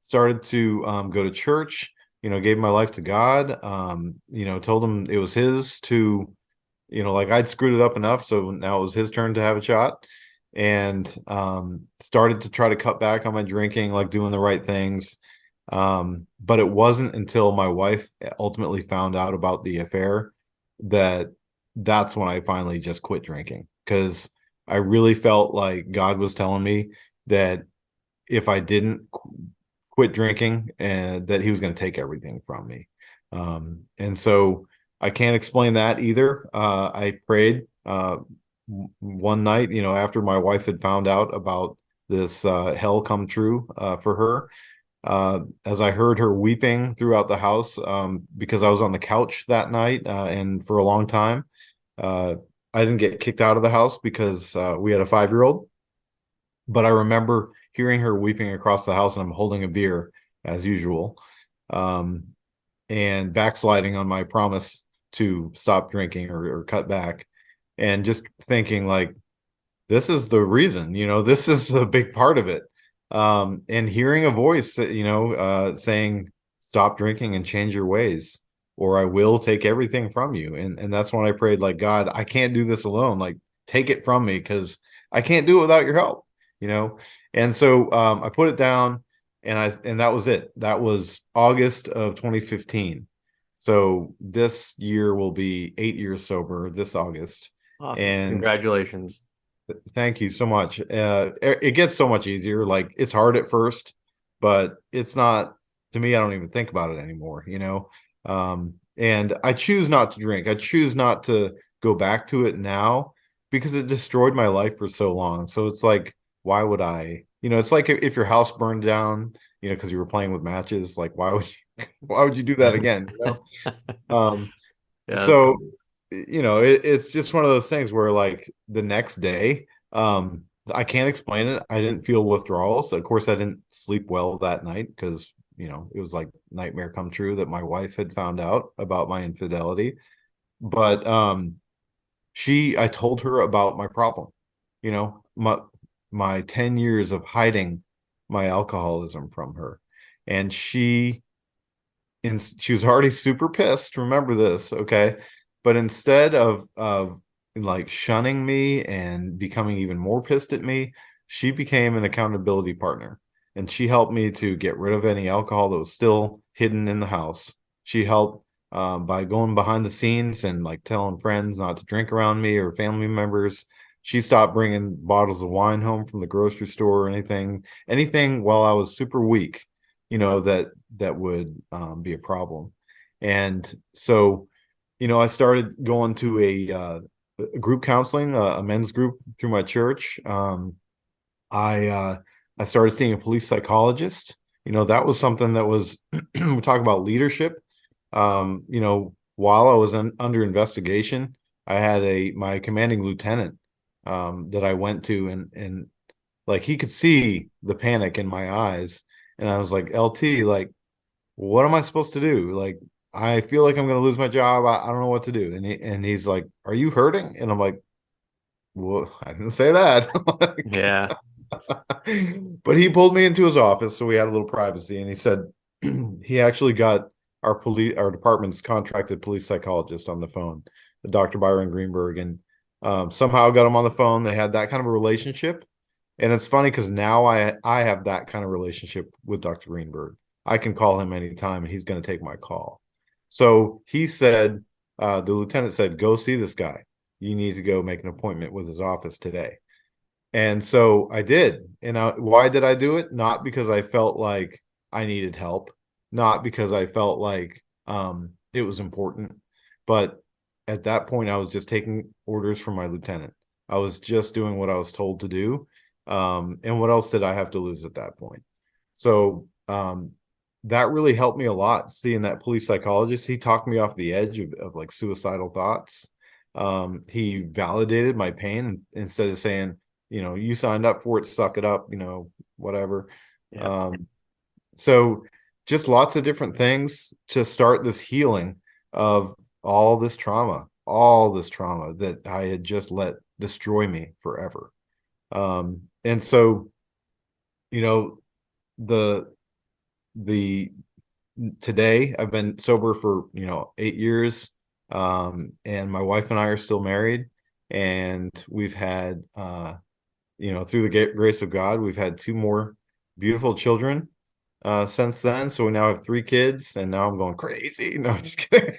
Started to go to church, gave my life to God, told him it was his to, like I'd screwed it up enough, so now it was his turn to have a shot. And started to try to cut back on my drinking, like doing the right things. But it wasn't until my wife ultimately found out about the affair that that's when I finally just quit drinking, because I really felt like God was telling me that if I didn't quit drinking, and that he was going to take everything from me. And so I can't explain that either. I prayed one night, after my wife had found out about this hell come true for her. As I heard her weeping throughout the house, because I was on the couch that night, and for a long time, uh, I didn't get kicked out of the house because we had a 5-year-old. But I remember hearing her weeping across the house, and I'm holding a beer as usual, um, and backsliding on my promise to stop drinking or cut back, and just thinking like, this is the reason, this is a big part of it. And hearing a voice, saying, stop drinking and change your ways, or I will take everything from you. And that's when I prayed, like, God, I can't do this alone. Like, take it from me, because I can't do it without your help. And so I put it down, and that was it. That was August of 2015. So this year will be 8 years sober this August. Awesome. And Congratulations. thank you so much. It gets so much easier. Like, it's hard at first, but it's not, to me, I don't even think about it anymore. And I choose not to drink. I choose not to go back to it now, because it destroyed my life for so long. So it's like, why would I? It's like if your house burned down, because you were playing with matches, like, why would you do that again? Yeah. So it's just one of those things where, like, the next day, I can't explain it. I didn't feel withdrawals. Of course, I didn't sleep well that night, because it was like nightmare come true that my wife had found out about my infidelity. But I told her about my problem, my 10 years of hiding my alcoholism from her. And she was already super pissed. Remember this, okay? But instead of like shunning me and becoming even more pissed at me, she became an accountability partner, and she helped me to get rid of any alcohol that was still hidden in the house. She helped by going behind the scenes and like telling friends not to drink around me, or family members. She stopped bringing bottles of wine home from the grocery store, or anything while I was super weak, that would be a problem. And so, I started going to a group counseling, a men's group through my church. I started seeing a police psychologist. That was something that was we talk about leadership. While I was under investigation, I had my commanding lieutenant that I went to, and like, he could see the panic in my eyes, and I was like, LT, like, what am I supposed to do? Like, I feel like I'm going to lose my job. I don't know what to do. And he's like, are you hurting? And I'm like, well, I didn't say that. Yeah. But he pulled me into his office, so we had a little privacy, and he said he actually got our department's contracted police psychologist on the phone, Dr. Byron Greenberg, and somehow got him on the phone. They had that kind of a relationship. And it's funny, because now I have that kind of relationship with Dr. Greenberg. I can call him anytime, and he's going to take my call. So he said, the lieutenant said, go see this guy. You need to go make an appointment with his office today. And so I did. And why did I do it? Not because I felt like I needed help, not because I felt like it was important, but at that point, I was just taking orders from my lieutenant. I was just doing what I was told to do. And what else did I have to lose at that point? So that really helped me a lot, seeing that police psychologist. He talked me off the edge of like suicidal thoughts. He validated my pain, instead of saying, you signed up for it, suck it up, whatever. Yeah. So just lots of different things to start this healing of all this trauma. all this trauma that I had just let destroy me forever. And so, you know, the the today I've been sober for, 8 years. And my wife and I are still married, and we've had through the grace of God, we've had two more beautiful children since then. So we now have three kids, and now I'm going crazy. No, just kidding.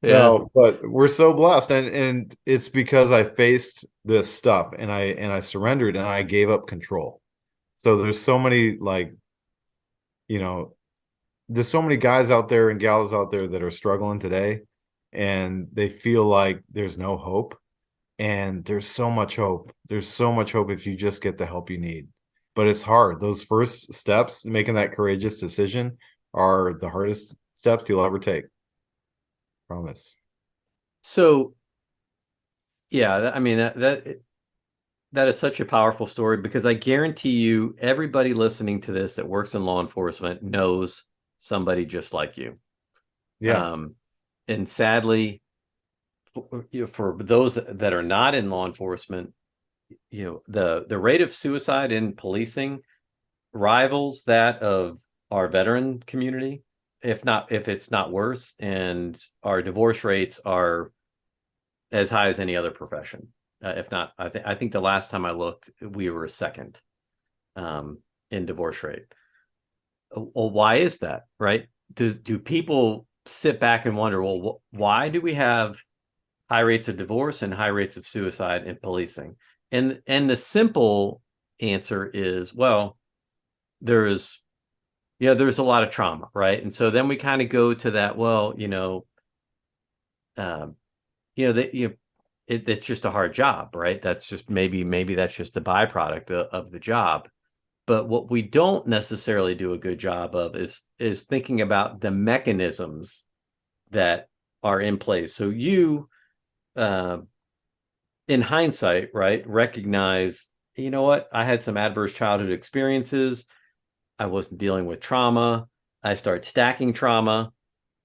Yeah. No, but we're so blessed, and it's because I faced this stuff, and I surrendered, and I gave up control. So there's so many, you know, there's so many guys out there and gals out there that are struggling today, and they feel like there's no hope. And there's so much hope. There's so much hope if you just get the help you need. But it's hard. Those first steps, making that courageous decision, are the hardest steps you'll ever take. Promise. So yeah, I mean that is such a powerful story, because I guarantee you everybody listening to this that works in law enforcement knows somebody just like you. Yeah. And sadly, for those that are not in law enforcement, the rate of suicide in policing rivals that of our veteran community, if it's not worse, and our divorce rates are as high as any other profession. If not, I think the last time I looked, we were second in divorce rate. Well, why is that, right? Do people sit back and wonder, well, why do we have high rates of divorce and high rates of suicide in policing? And the simple answer is, well, there's there's a lot of trauma, right? And so then we kind of go to that, well, um, that it's just a hard job, right? That's just maybe that's just a byproduct of the job. But what we don't necessarily do a good job of is thinking about the mechanisms that are in place. So you, uh, in hindsight, right, recognize, you know what, I had some adverse childhood experiences. I wasn't dealing with trauma. I start stacking trauma,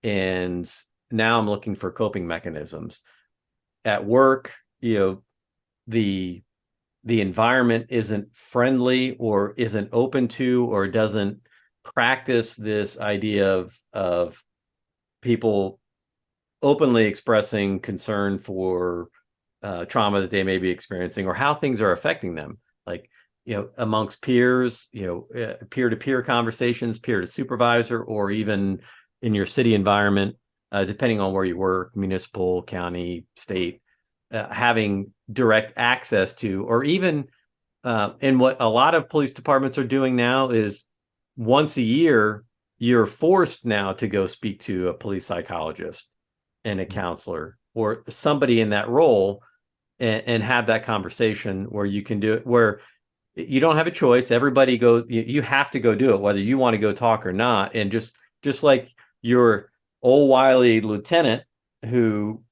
and now I'm looking for coping mechanisms. At work, the the environment isn't friendly or isn't open to or doesn't practice this idea of people openly expressing concern for trauma that they may be experiencing or how things are affecting them, like amongst peers, peer-to-peer conversations, peer to supervisor, or even in your city environment, depending on where you work, municipal, county, state, having direct access to, or even and what a lot of police departments are doing now is once a year, you're forced now to go speak to a police psychologist and a counselor or somebody in that role, and have that conversation where you can do it, where you don't have a choice. Everybody goes, you have to go do it, whether you want to go talk or not. And just like your old wily lieutenant who,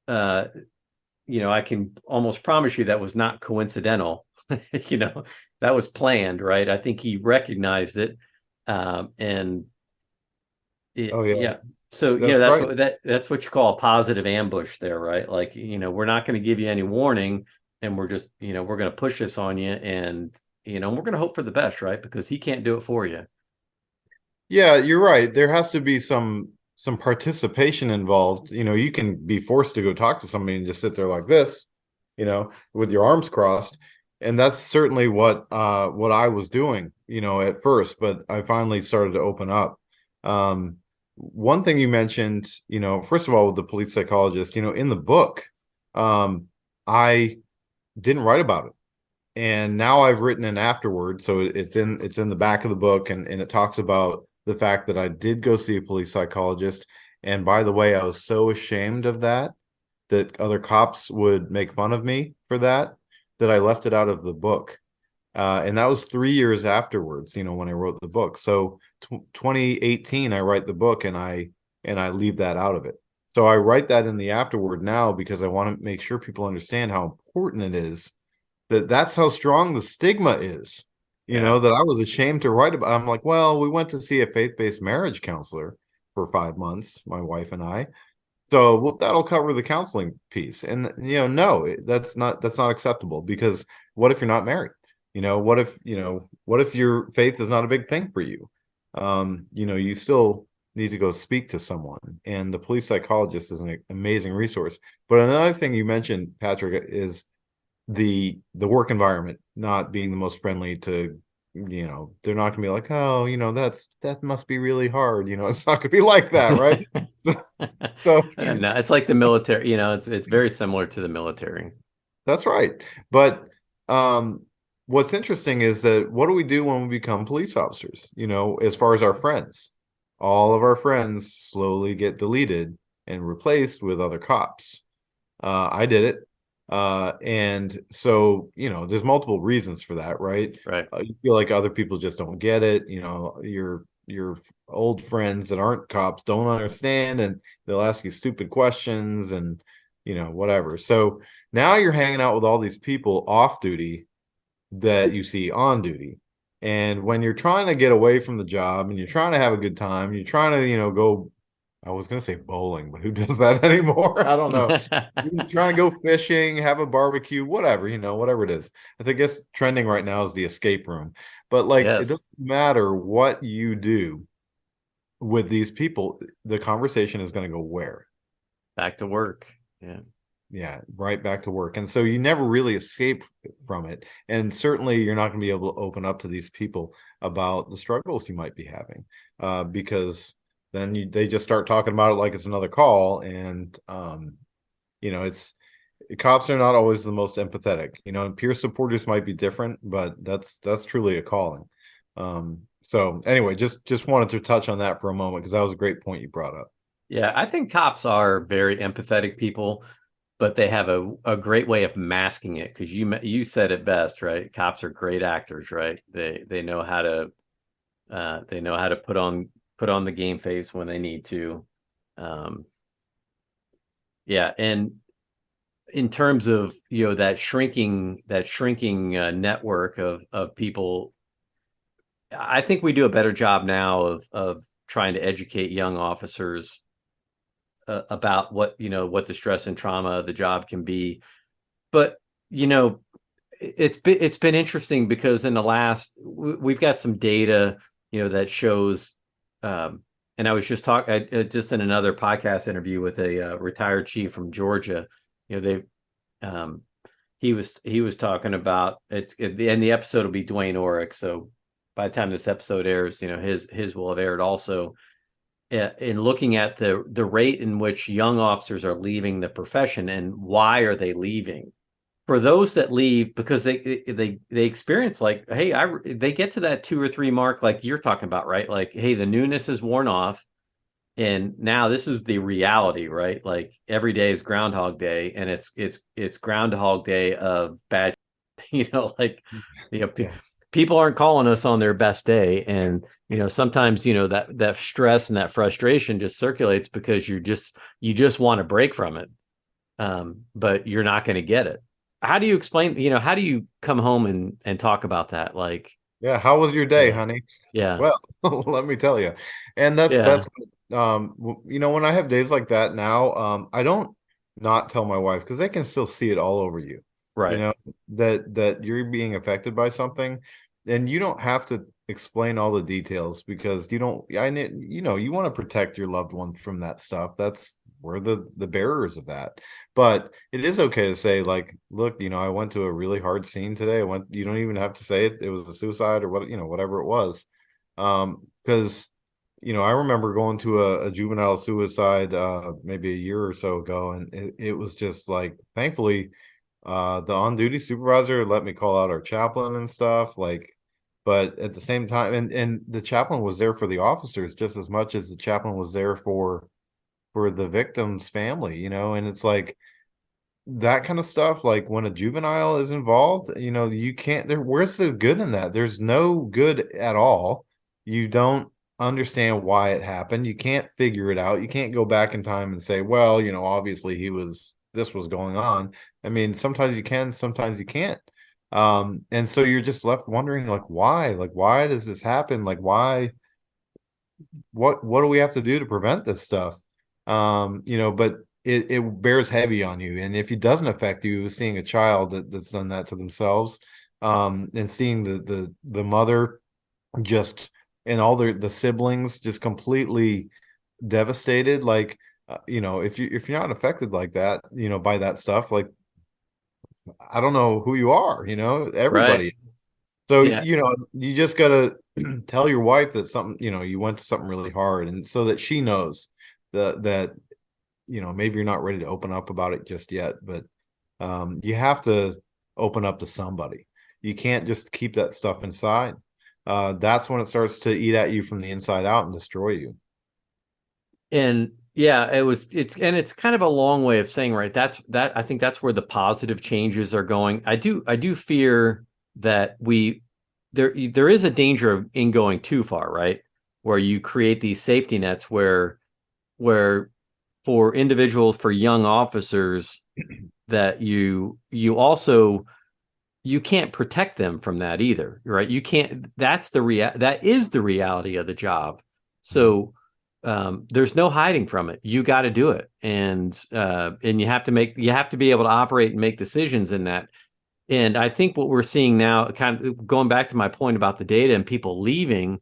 I can almost promise you that was not coincidental. That was planned, right? I think he recognized it. And Oh yeah. yeah. So, That's right. that's what you call a positive ambush there, right? Like, we're not going to give you any warning, and we're just, we're going to push this on you, and, we're going to hope for the best, right? Because he can't do it for you. Yeah, you're right. There has to be some participation involved. You can be forced to go talk to somebody and just sit there like this, with your arms crossed. And that's certainly what I was doing, at first, but I finally started to open up. One thing you mentioned, first of all, with the police psychologist, in the book, I didn't write about it. And now I've written an afterword, so it's in the back of the book, and it talks about the fact that I did go see a police psychologist. And by the way, I was so ashamed of that other cops would make fun of me for that I left it out of the book. And that was 3 years afterwards, when I wrote the book. So 2018, I write the book, and I leave that out of it. So I write that in the afterword now because I want to make sure people understand how important it is, that's how strong the stigma is, Yeah. that I was ashamed to write about. I'm like, well, we went to see a faith-based marriage counselor for 5 months, my wife and I. So well, that'll cover the counseling piece. And no, that's not acceptable, because what if you're not married? What if your faith is not a big thing for you? You still need to go speak to someone. And the police psychologist is an amazing resource. But another thing you mentioned, Patrick, is the work environment not being the most friendly to, they're not gonna be like, oh, that must be really hard. It's not gonna be like that, right? So No, it's like the military, it's very similar to the military. that's right. But what's interesting is that what do we do when we become police officers? As far as our friends, all of our friends slowly get deleted and replaced with other cops. I did it. And so, there's multiple reasons for that, right? Right. You feel like other people just don't get it. Your old friends that aren't cops don't understand, and they'll ask you stupid questions and, whatever. So now you're hanging out with all these people off duty that you see on duty. And when you're trying to get away from the job and you're trying to have a good time, you're trying to, go, I was going to say bowling, but who does that anymore? I don't know. You're trying to go fishing, have a barbecue, whatever, whatever it is. I guess trending right now is the escape room. But like, it Yes. doesn't matter what you do with these people, the conversation is going to go where? Back to work. Yeah. Yeah, right back to work. And so you never really escape from it. And certainly you're not going to be able to open up to these people about the struggles you might be having, because then they just start talking about it like it's another call. And, it's cops are not always the most empathetic, and peer supporters might be different, but that's truly a calling. So anyway, just wanted to touch on that for a moment, because that was a great point you brought up. Yeah. I think cops are very empathetic people, but they have a great way of masking it, because you said it best, right? Cops are great actors, right? They know how to put on the game face when they need to. Um, yeah, and in terms of that shrinking network of people, I think we do a better job now of trying to educate young officers about what the stress and trauma of the job can be. But you know, it's been interesting, because in the last we've got some data that shows, and I was just talking just in another podcast interview with a retired chief from Georgia. They um, he was talking about and the episode will be Dwayne Orrick. So by the time this episode airs, his will have aired also. In looking at the rate in which young officers are leaving the profession and why are they leaving. For those that leave because they experience, like, hey, they get to that 2 or 3 mark, like you're talking about, right? Like, hey, the newness is worn off, and now this is the reality, right? Like every day is Groundhog Day, and it's Groundhog Day of bad, like, you know, pe- Yeah. people aren't calling us on their best day, and sometimes that stress and that frustration just circulates because you just want to break from it, but you're not going to get it. How do you explain? How do you come home and talk about that? Like, Yeah, how was your day, yeah, honey? yeah, Well, let me tell you. And yeah, when I have days like that now, I don't not tell my wife, because they can still see it all over you. You right, know, that you're being affected by something, and you don't have to explain all the details, because you want to protect your loved one from that stuff. That's we're the bearers of that. But it is okay to say, like, look, I went to a really hard scene today. You don't even have to say it. It was a suicide or whatever it was. Because I remember going to a juvenile suicide maybe a year or so ago, and it was just like, thankfully, the on-duty supervisor let me call out our chaplain and stuff, like, but at the same time, and the chaplain was there for the officers just as much as the chaplain was there for the victim's family, and it's like that kind of stuff. Like when a juvenile is involved, you can't where's the good in that? There's no good at all. You don't understand why it happened. You can't figure it out. You can't go back in time and say, well, obviously this was going on. I mean, sometimes you can, sometimes you can't. And so you're just left wondering, like, why does this happen? Like, why, what do we have to do to prevent this stuff? But it bears heavy on you. And if it doesn't affect you, seeing a child that's done that to themselves, and seeing the mother just, and all the siblings just completely devastated, like, if you're not affected like that, by that stuff, like, I don't know who you are, Right. everybody. So, Yeah. you just gotta tell your wife that something, you went to something really hard, and so that she knows that maybe you're not ready to open up about it just yet, but you have to open up to somebody. You can't just keep that stuff inside. That's when it starts to eat at you from the inside out and destroy you. And yeah, it's kind of a long way of saying, right, I think that's where the positive changes are going. I do fear that there is a danger of in going too far, right? Where you create these safety nets where for individuals, for young officers, that you can't protect them from that either, right? You can't. That is the reality of the job. So there's no hiding from it. You got to do it, and you have to be able to operate and make decisions in that. And I think what we're seeing now, kind of going back to my point about the data and people leaving,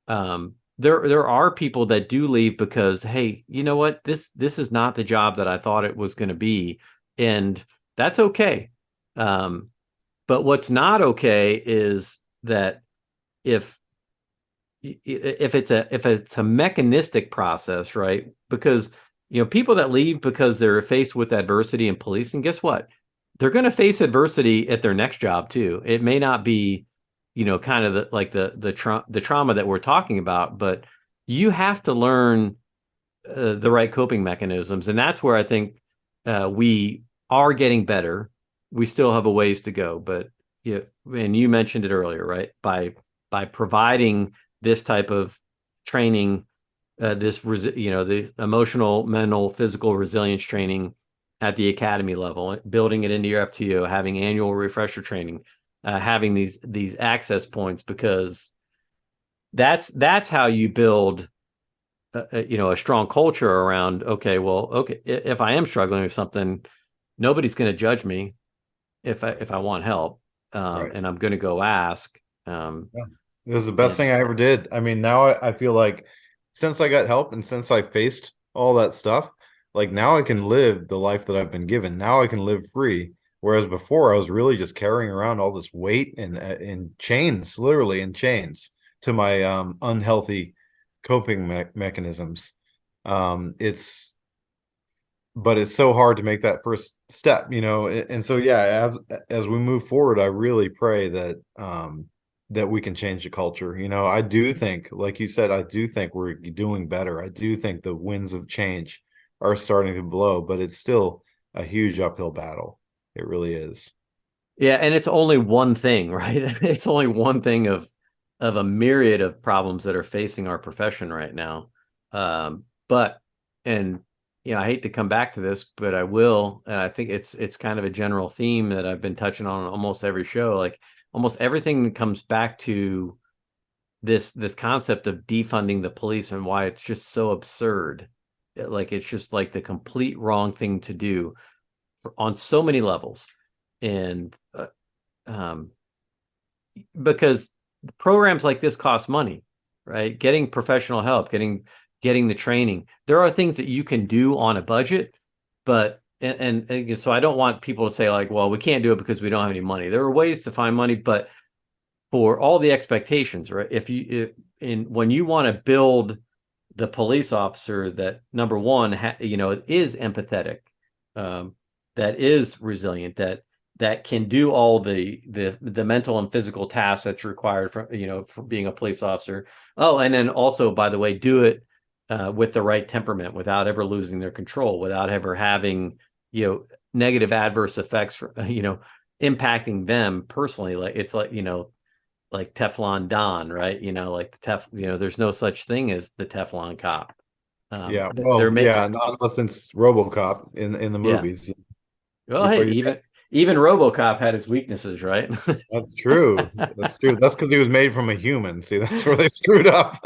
there are people that do leave because, hey, you know what, this is not the job that I thought it was going to be, and that's okay. Um, but what's not okay is that if if it's a mechanistic process, right? Because people that leave because they're faced with adversity in policing, guess what? They're going to face adversity at their next job too. It may not be, kind of the trauma that we're talking about, but you have to learn the right coping mechanisms, and that's where I think we are getting better. We still have a ways to go, but yeah, and you mentioned it earlier, right? By providing this type of training, the emotional, mental, physical resilience training at the academy level, building it into your FTO, having annual refresher training, having these access points, because that's how you build a strong culture around, okay, well, okay, if I am struggling with something, nobody's going to judge me if I want help, Right. and I'm going to go ask. Um, Yeah. It was the best and thing I ever did. I mean, now I feel like since I got help and since I faced all that stuff, like now I can live the life that I've been given. Now I can live free. Whereas before I was really just carrying around all this weight and in chains, literally in chains to my unhealthy coping mechanisms. It's but it's so hard to make that first step, and so yeah, as we move forward, I really pray that we can change the culture. I do think, like you said, I do think we're doing better. I do think the winds of change are starting to blow, but it's still a huge uphill battle. It really is. yeah, and it's only one thing, right? It's only one thing of a myriad of problems that are facing our profession right now. But and I hate to come back to this, but I will, and I think it's kind of a general theme that I've been touching on almost every show. Like almost everything comes back to this concept of defunding the police and why it's just so absurd. Like it's just like the complete wrong thing to do on so many levels. And um, because programs like this cost money, right? Getting professional help, getting the training. There are things that you can do on a budget, but and so I don't want people to say like, well, we can't do it because we don't have any money. There are ways to find money, but for all the expectations, right? When you want to build the police officer that, number one, is empathetic, um, that is resilient, that can do all the mental and physical tasks that's required for being a police officer. Oh, and then also, by the way, do it with the right temperament, without ever losing their control, without ever having negative adverse effects for impacting them personally. Like it's like Teflon Don, right? Like there's no such thing as the Teflon cop. Yeah, They're well, yeah, not unless it's RoboCop in the Yeah. movies. Well, You hey, put your even RoboCop had his weaknesses, right? That's true. That's true. That's because he was made from a human. See, that's where they screwed up.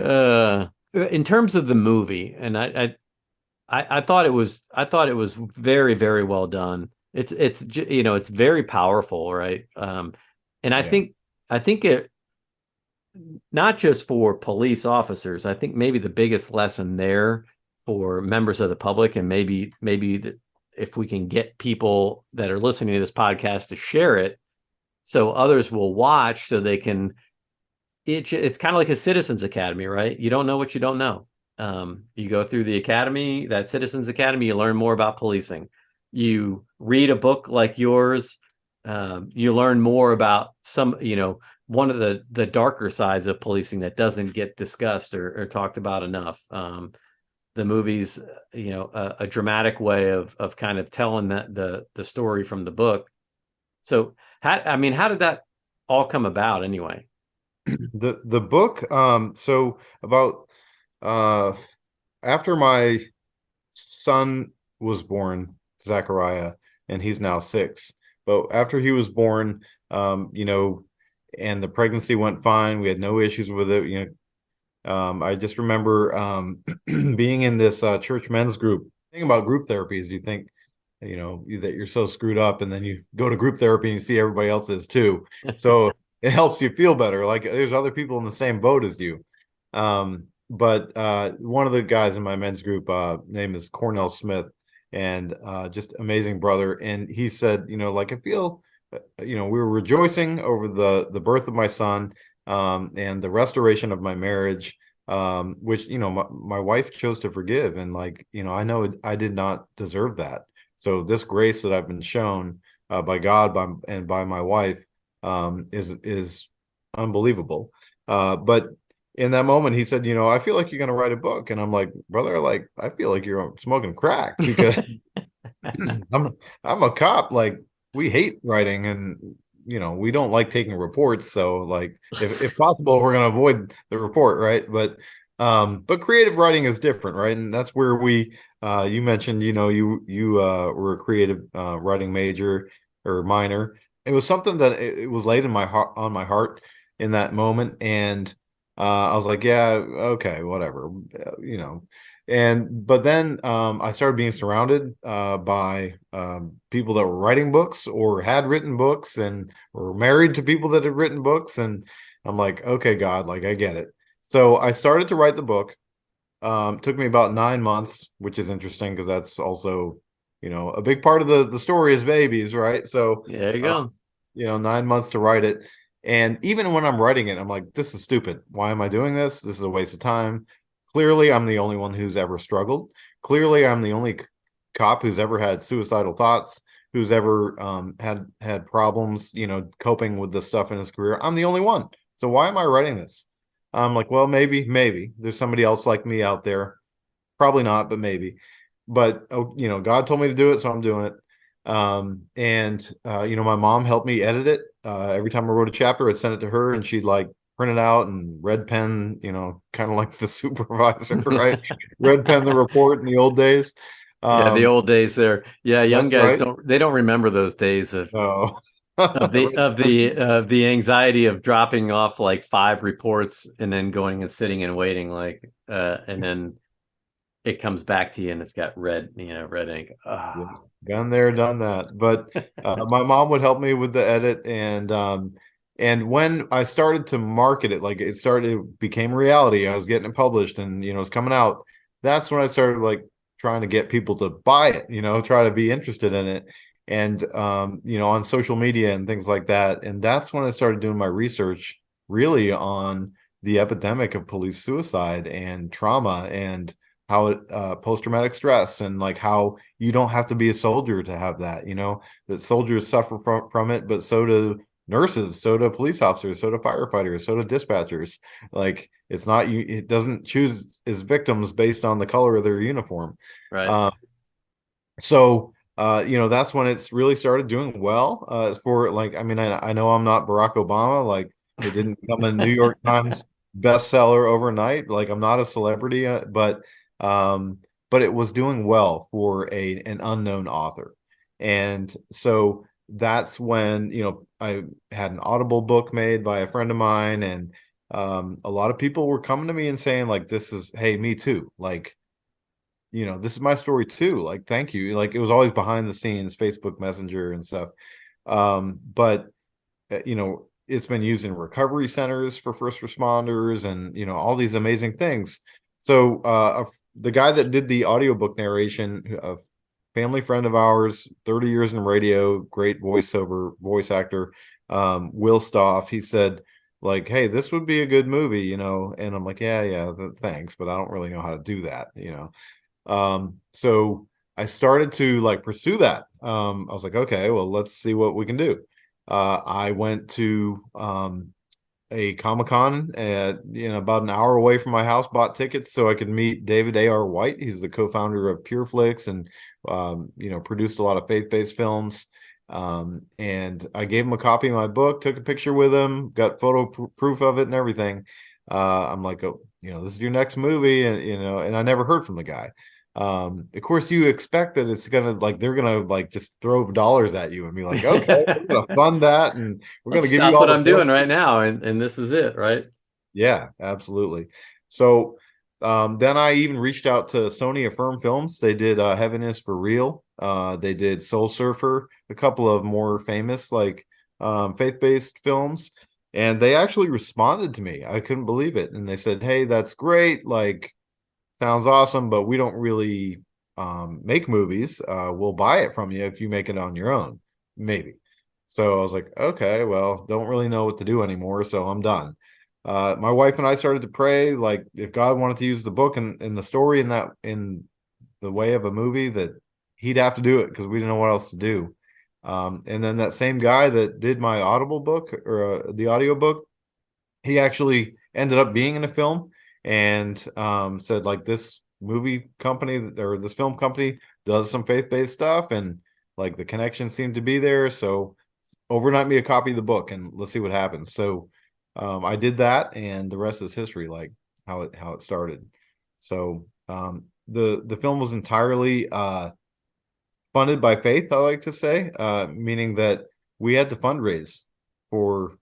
uh, in terms of the movie, and I thought it was very, very well done. It's very powerful, right? And Yeah. I think it not just for police officers. I think maybe the biggest lesson there for members of the public, and if we can get people that are listening to this podcast to share it, so others will watch, so they can. It's kind of like a citizens academy, right? You don't know what you don't know. You go through the academy, that citizens academy, you learn more about policing. You read a book like yours, you learn more about one of the darker sides of policing that doesn't get discussed or talked about enough. The movie's a dramatic way of kind of telling the story from the book. So how did that all come about anyway? The book, so about uh after my son was born, Zachariah, and he's now 6. But after he was born, and the pregnancy went fine, we had no issues with it. I just remember being in this church men's group. The thing about group therapy is you think, that you're so screwed up, and then you go to group therapy and you see everybody else is too. So it helps you feel better. Like there's other people in the same boat as you. But one of the guys in my men's group, name is Cornell Smith, and just amazing brother. And he said, like I feel, we were rejoicing over the birth of my son, and the restoration of my marriage, which my wife chose to forgive, and like I know I did not deserve that. So this grace that I've been shown by God and by my wife is unbelievable. But in that moment, he said, I feel like you're going to write a book. And I'm like, brother, like, I feel like you're smoking crack because I'm a cop. Like, we hate writing, and, we don't like taking reports. So like, if possible, we're going to avoid the report. Right. But creative writing is different. Right. And that's where you mentioned, you were a creative writing major or minor. It was something that it was laid in my heart, on my heart in that moment. And I was like, yeah, okay, whatever, but then I started being surrounded by people that were writing books or had written books and were married to people that had written books. And I'm like, okay, God, like I get it. So I started to write the book. Took me about 9 months, which is interesting because that's also, a big part of the story is babies, right? So, There you go. 9 months to write it. And even when I'm writing it, I'm like, this is stupid. Why am I doing this? This is a waste of time. Clearly, I'm the only one who's ever struggled. Clearly, I'm the only cop who's ever had suicidal thoughts, who's ever had problems, coping with the stuff in his career. I'm the only one. So why am I writing this? I'm like, well, maybe there's somebody else like me out there. Probably not, but maybe. But God told me to do it, so I'm doing it. And my mom helped me edit it. Every time I wrote a chapter, I'd send it to her, and she'd like print it out and red pen, kind of like the supervisor, right? Red pen the report in the old days. Yeah, the old days there. Yeah, young That's guys right. don't remember those days Oh, of the anxiety of dropping off like 5 reports and then going and sitting and waiting, like and then it comes back to you and it's got red ink. yeah, Ah. been there, done that. But my mom would help me with the edit, and when I started to market it, like it became reality. I was getting it published, and it's coming out. That's when I started like trying to get people to buy it, try to be interested in it, and on social media and things like that. And that's when I started doing my research really on the epidemic of police suicide and trauma, and how it post-traumatic stress, and like how you don't have to be a soldier to have that, that soldiers suffer from it, but so do nurses, so do police officers, so do firefighters, so do dispatchers. Like it's not you, it doesn't choose its victims based on the color of their uniform. Right. uh, so that's when it's really started doing well, for like, I mean, I know I'm not Barack Obama, like it didn't become a New York Times bestseller overnight, like I'm not a celebrity, um but it was doing well for an unknown author. And so that's when I had an Audible book made by a friend of mine, and a lot of people were coming to me and saying like, this is, hey, me too. Like, this is my story too. Like, thank you. Like, it was always behind the scenes, Facebook Messenger and stuff. But it's been used in recovery centers for first responders and, all these amazing things. So, the guy that did the audiobook narration, a family friend of ours, 30 years in radio, great voice actor, Will Stoff, he said, like, hey, this would be a good movie, and I'm like, yeah, thanks, but I don't really know how to do that. So I started to like pursue that. I was like, okay, well, let's see what we can do. I went to a Comic-Con at about an hour away from my house, bought tickets so I could meet David A.R. White. He's the co-founder of PureFlix and produced a lot of faith-based films. And I gave him a copy of my book, took a picture with him, got photo proof of it and everything. I'm like, oh, this is your next movie, and I never heard from the guy. Of course, you expect that it's gonna they're gonna just throw dollars at you and be like, okay, we're gonna fund that and we're Let's gonna give you stop all what the I'm doing right proceeds. now, and this is it, right? Yeah, absolutely. So then I even reached out to Sony Affirm Films. They did Heaven is for Real. They did Soul Surfer, a couple of more famous faith-based films. And they actually responded to me. I couldn't believe it. And they said, hey, that's great. Like, sounds awesome, but we don't really make movies. We'll buy it from you if you make it on your own, maybe. So I was like, okay, well, don't really know what to do anymore, so I'm done. My wife and I started to pray, like if God wanted to use the book and the story in the way of a movie, that He'd have to do it because we didn't know what else to do. And then that same guy that did my Audible book or the audio book, he actually ended up being in a film and said like this movie company or this film company does some faith-based stuff and like the connection seemed to be there. So overnight me a copy of the book and let's see what happens. So I did that and the rest is history, like how it started. So the film was entirely funded by faith, I like to say, meaning that we had to fundraise for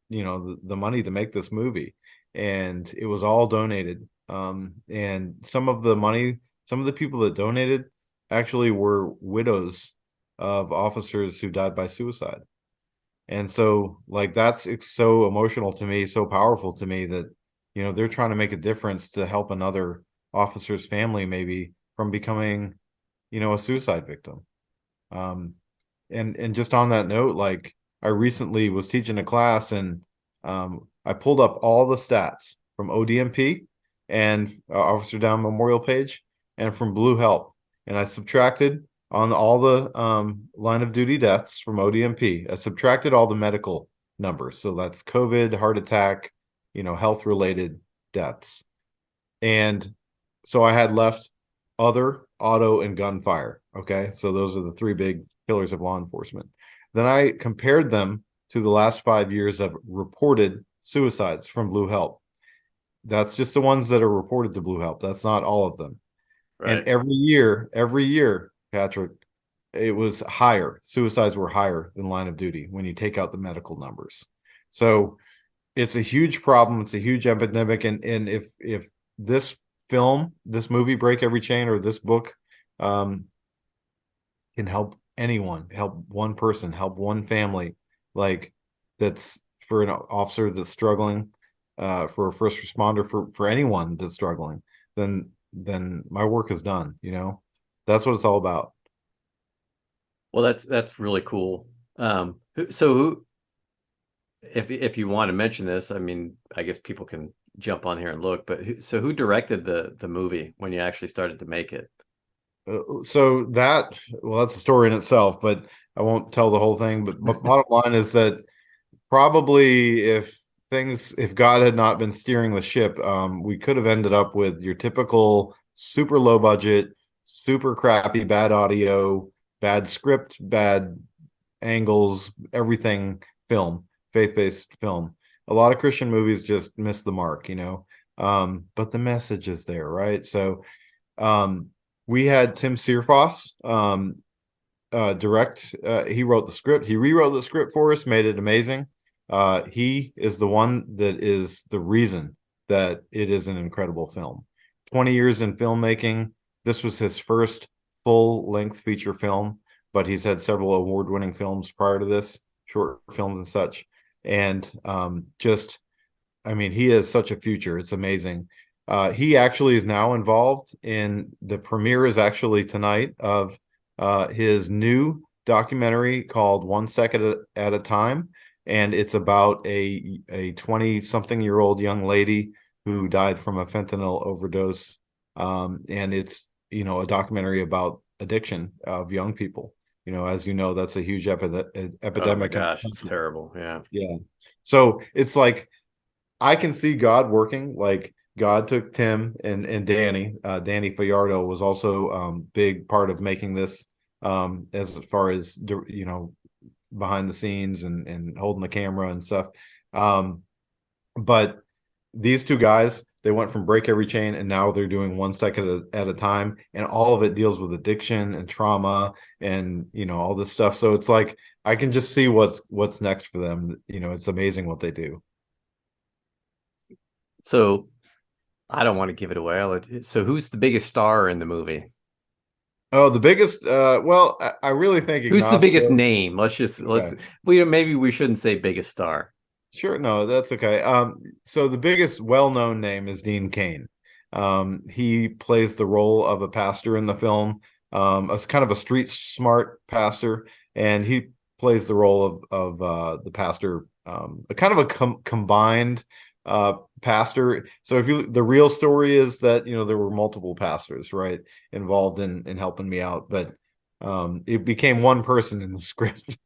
the money to make this movie, and it was all donated. And some of the money, some of the people that donated actually were widows of officers who died by suicide. And so like it's so emotional to me, so powerful to me that they're trying to make a difference to help another officer's family maybe from becoming a suicide victim. um and just on that note, like I recently was teaching a class and I pulled up all the stats from ODMP and Officer Down Memorial Page and from Blue Help, and I subtracted on all the line of duty deaths from ODMP. I subtracted all the medical numbers, so that's COVID, heart attack, health related deaths, and so I had left other, auto, and gunfire. Okay. So those are the three big pillars of law enforcement. Then I compared them to the last 5 years of reported suicides from Blue Help. That's just the ones that are reported to Blue Help. That's not all of them. And Right. every year, Patrick, it was higher. Suicides were higher than line of duty when you take out the medical numbers. So it's a huge problem. It's a huge epidemic. And if this this movie, Break Every Chain, or this book um, can help anyone, help one person, help one family, like that's for an officer that's struggling, for a first responder, for anyone that's struggling, then my work is done. That's what it's all about. Well, that's really cool. So who, if you want to mention this, I mean, I guess people can jump on here and look, but who directed the movie when you actually started to make it? So that's a story in itself, but I won't tell the whole thing. But bottom line is that probably if God had not been steering the ship, we could have ended up with your typical super low budget, super crappy, bad audio, bad script, bad angles, everything film, faith-based film. A lot of Christian movies just miss the mark. But the message is there, right? So um, we had Tim Searfoss direct. He wrote the script. He rewrote the script for us, made it amazing. He is the one that is the reason that it is an incredible film. 20 years in filmmaking. This was his first full-length feature film, but he's had several award-winning films prior to this, short films and such. And just, I mean, he has such a future. It's amazing. He actually is now involved in the premiere is actually tonight of his new documentary called One Second at a Time, and it's about a 20-something-year-old young lady who died from a fentanyl overdose. And it's, you know, a documentary about addiction of young people. You know, as you know, that's a huge Oh my epidemic. gosh, it's terrible. Yeah. Yeah. So it's like I can see God working. Like God took Tim and Danny. Danny Fajardo was also big part of making this, as far as, you know, behind the scenes and holding the camera and stuff. But these two guys, they went from Break Every Chain and now they're doing One Second at a Time, and all of it deals with addiction and trauma and, you know, all this stuff. So it's like I can just see what's next for them. You know, it's amazing what they do. So I don't want to give it away. So who's the biggest star in the movie? Oh, the biggest, well, I really think Who's the biggest Ignacio. name? Let's Okay. maybe we shouldn't say biggest star. Sure, no, that's okay. So the biggest well-known name is Dean Cain. He plays the role of a pastor in the film, as kind of a street smart pastor, and he plays the role of the pastor, a kind of a combined pastor. So if you, the real story is that, you know, there were multiple pastors, right, involved in helping me out, but it became one person in the script.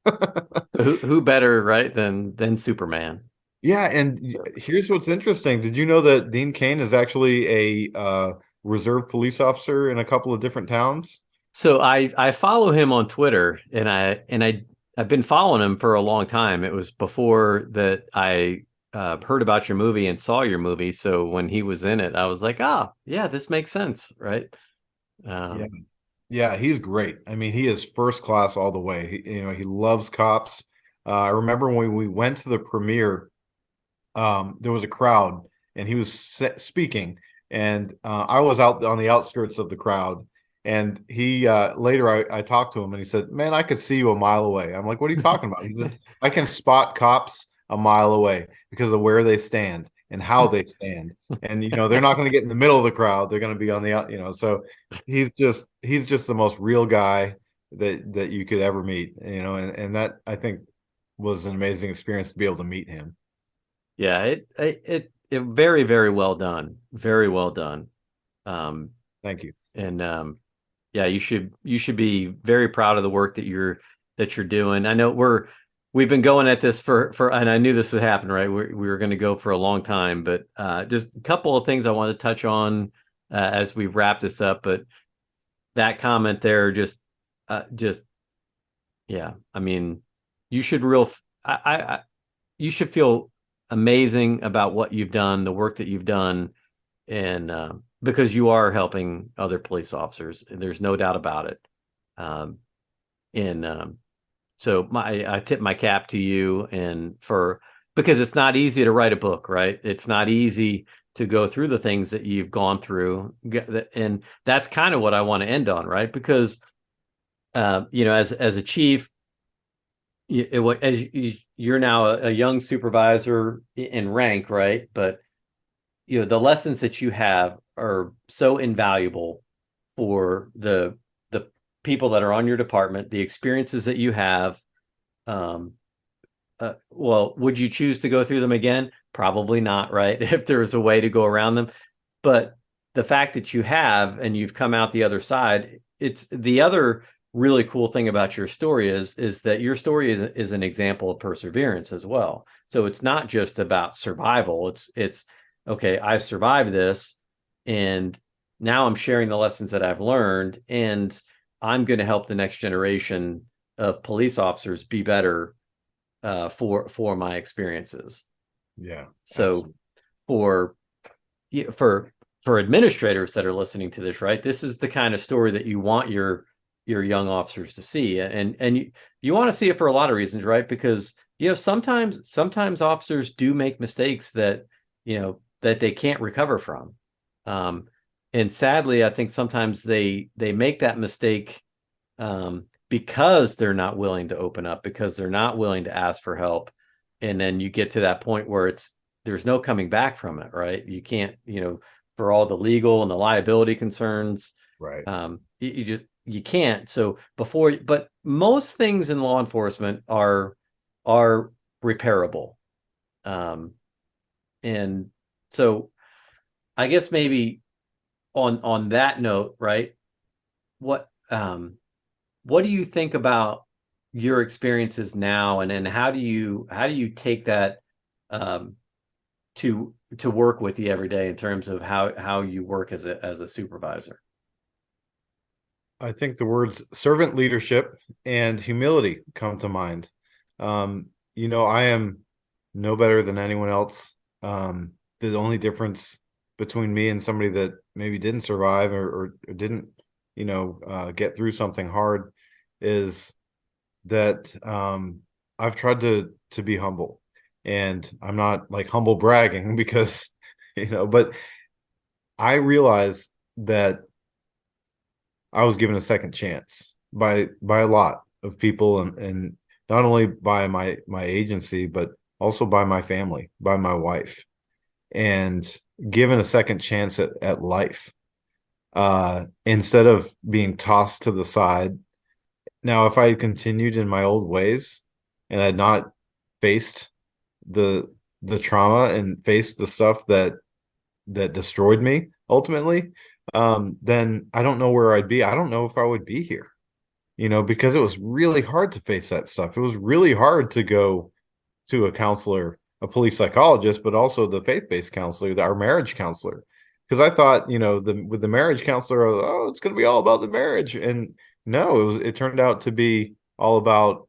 So who better, right, than Superman? Yeah, and here's what's interesting. Did you know that Dean Cain is actually a reserve police officer in a couple of different towns? So I follow him on Twitter, and I've been following him for a long time. It was before that I heard about your movie and saw your movie. So when he was in it, I was like, ah, yeah, this makes sense, right? Yeah. Um, Yeah, he's great. I mean, he is first class all the way. You know, he loves cops. I remember when we went to the premiere, there was a crowd and he was speaking, and I was out on the outskirts of the crowd. And he later I talked to him and he said, "Man, I could see you a mile away." I'm like, "What are you talking about?" He said, "I can spot cops a mile away because of where they stand and how they stand. And you know, they're not going to get in the middle of the crowd. They're going to be on the out, you know." So he's just the most real guy that you could ever meet, you know, and that I think was an amazing experience to be able to meet him. yeah, it very, very well done, very well done. Um, Thank you. and Yeah, you should be very proud of the work that you're doing. I know we've been going at this for and I knew this would happen, right? We were going to go for a long time, but just a couple of things I want to touch on as we wrap this up. But that comment there, just yeah, I mean, you should real I you should feel amazing about what you've done, the work that you've done, and because you are helping other police officers, and there's no doubt about it. Um, and So I tip my cap to you, and for because it's not easy to write a book, right? It's not easy to go through the things that you've gone through, and that's kind of what I want to end on, right? Because as a chief, you're now a young supervisor in rank, right? But the lessons that you have are so invaluable for the people that are on your department, the experiences that you have. um well, would you choose to go through them again? Probably not, right? If there was a way to go around them. But the fact that you have, and you've come out the other side, it's the other really cool thing about your story is that your story is an example of perseverance as well. So it's not just about survival. It's okay, I survived this, and now I'm sharing the lessons that I've learned, and I'm going to help the next generation of police officers be better for my experiences. Yeah, So absolutely. for for administrators that are listening to this, right, this is the kind of story that you want your young officers to see, and you want to see it for a lot of reasons, right? Because sometimes officers do make mistakes that, that they can't recover from. Um, and sadly, I think sometimes they make that mistake because they're not willing to open up, because they're not willing to ask for help. And then you get to that point where there's no coming back from it, right? You can't, for all the legal and the liability concerns, Right. you can't. So but most things in law enforcement are repairable. And so I guess maybe on that note, right? What what do you think about your experiences now, and how do you take that um, to work with you every day in terms of how you work as a supervisor? I think the words servant leadership and humility come to mind. I am no better than anyone else. The only difference between me and somebody that maybe didn't survive or didn't, get through something hard is that I've tried to be humble, and I'm not like humble bragging because, but I realize that I was given a second chance by a lot of people, and not only by my agency, but also by my family, by my wife, and given a second chance at life, instead of being tossed to the side. Now, if I had continued in my old ways and had not faced the the trauma and faced the stuff that destroyed me ultimately, then I don't know where I'd be. I don't know if I would be here, because it was really hard to face that stuff. It was really hard to go to a counselor, a police psychologist, but also the faith-based counselor, our marriage counselor. Because I thought, with the marriage counselor, it's going to be all about the marriage. And no, it turned out to be all about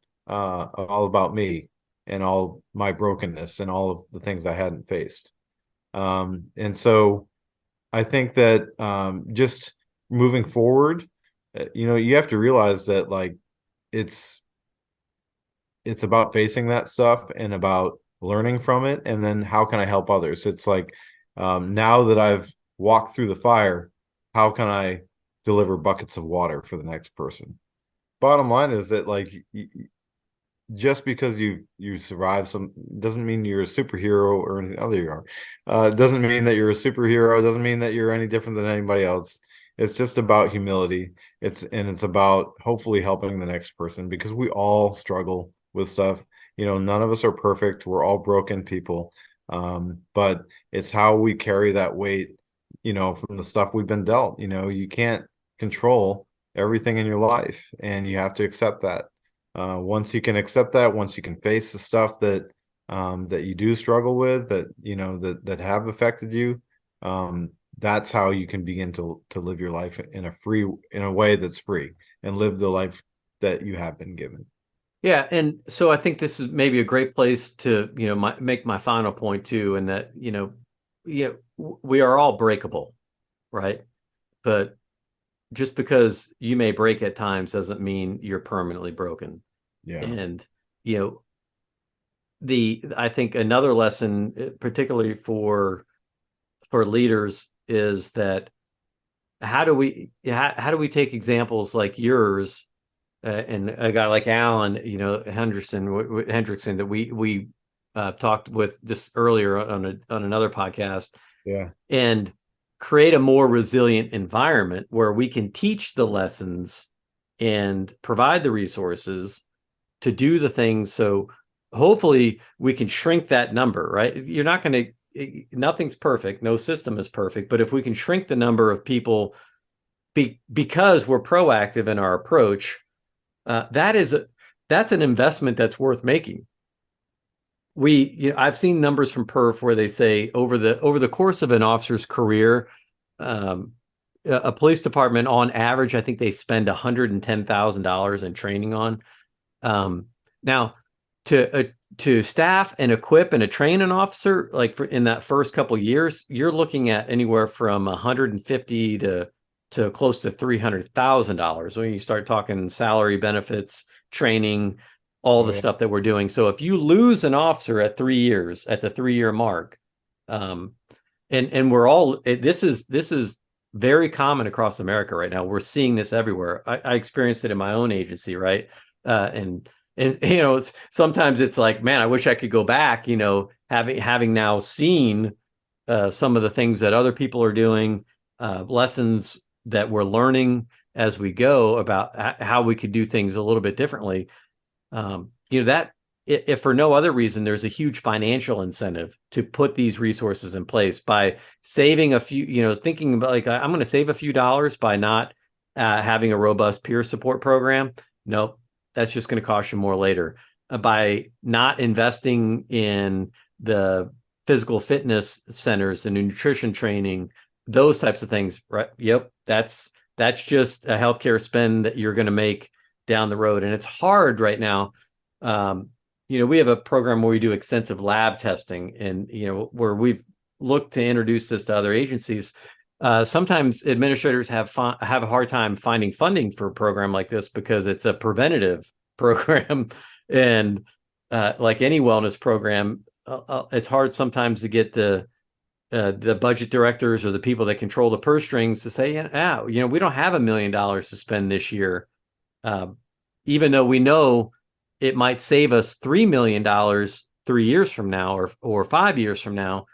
me and all my brokenness and all of the things I hadn't faced. And so I think that just moving forward, you have to realize that like it's it's about facing that stuff and about learning from it, and then how can I help others? It's like, now that I've walked through the fire, how can I deliver buckets of water for the next person? Bottom line is that like just because you survived some doesn't mean you're a superhero or anything other you are. It doesn't mean that you're a superhero. It doesn't mean that you're any different than anybody else. It's just about humility. It's about hopefully helping the next person, because we all struggle with stuff. None of us are perfect. We're all broken people. But it's how we carry that weight, from the stuff we've been dealt. You can't control everything in your life, and you have to accept that. Once you can accept that, once you can face the stuff that you do struggle with, that have affected you, that's how you can begin to live your life in a way that's free, and live the life that you have been given. Yeah, and so I think this is maybe a great place to, make my final point too, and that, yeah, we are all breakable, right? But just because you may break at times doesn't mean you're permanently broken. Yeah. And, you know, I think another lesson, particularly for leaders, is that how do we take examples like yours, and a guy like Alan, Hendrickson, that we talked with just earlier on another podcast, Yeah. and create a more resilient environment where we can teach the lessons and provide the resources to do the things. So hopefully we can shrink that number, right? You're not going to, nothing's perfect. No system is perfect. But if we can shrink the number of people because we're proactive in our approach, that's an investment that's worth making. I've seen numbers from perf where they say over the course of an officer's career, a police department on average, I think they spend $110,000 in training on. Now, to staff and equip and to train an officer, like in that first couple of years, you're looking at anywhere from 150 to close to $300,000 when you start talking salary, benefits, training, all Oh the yeah. stuff that we're doing. So if you lose an officer at 3 years, at the 3 year mark, um, and we're all this is very common across America right now. We're seeing this everywhere. I experienced it in my own agency, right? And sometimes it's like, man, I wish I could go back. Having now seen some of the things that other people are doing, lessons that we're learning as we go about how we could do things a little bit differently. That if for no other reason, there's a huge financial incentive to put these resources in place by saving a few, thinking about like, I'm going to save a few dollars by not having a robust peer support program. Nope, that's just going to cost you more later. By not investing in the physical fitness centers and nutrition training, those types of things, right? Yep, that's just a healthcare spend that you're going to make down the road. And it's hard right now. We have a program where we do extensive lab testing, and where we've looked to introduce this to other agencies. Sometimes administrators have a hard time finding funding for a program like this because it's a preventative program, and like any wellness program, it's hard sometimes to get the budget directors or the people that control the purse strings to say, yeah, we don't have $1 million to spend this year, even though we know it might save us $3 million 3 years from now or 5 years from now.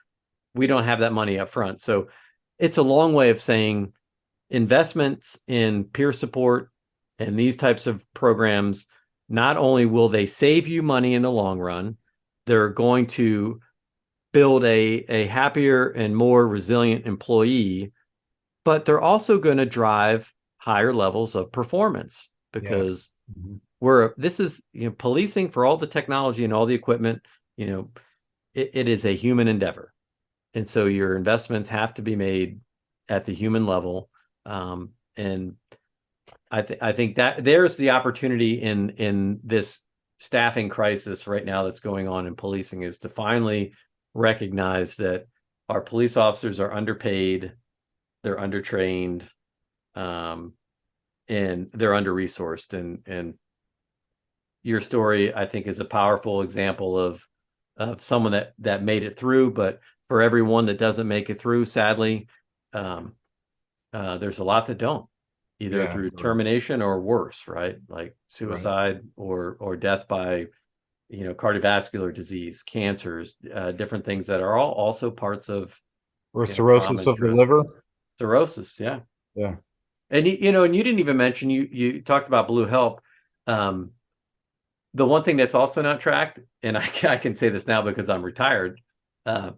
We don't have that money up front. So it's a long way of saying investments in peer support and these types of programs, not only will they save you money in the long run, they're going to build a happier and more resilient employee, but they're also going to drive higher levels of performance Yes. because Mhm. this is policing, for all the technology and all the equipment, it is a human endeavor, and so your investments have to be made at the human level. And I think that there's the opportunity in this staffing crisis right now that's going on in policing, is to finally recognize that our police officers are underpaid, they're undertrained, and they're under-resourced. And your story, I think, is a powerful example of someone that made it through. But for everyone that doesn't make it through, sadly, there's a lot that don't, either Yeah. through Right. termination or worse, right? Like Right. suicide or death by cardiovascular disease, cancers, different things that are all also parts of Or trauma cirrhosis and of the stress. liver. Cirrhosis, yeah. Yeah. And and you didn't even mention, you talked about Blue Help. Um, the one thing that's also not tracked, and I can say this now because I'm retired, uh,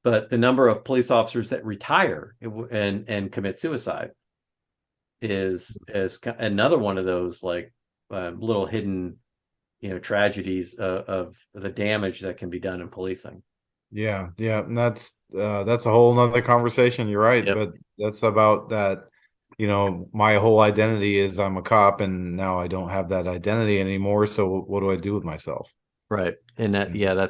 but the number of police officers that retire and commit suicide is another one of those, like, little hidden tragedies of the damage that can be done in policing. Yeah. Yeah. And that's a whole nother conversation. You're right. Yep. But that's about that. My whole identity is I'm a cop, and now I don't have that identity anymore. So what do I do with myself? Right. And that, yeah,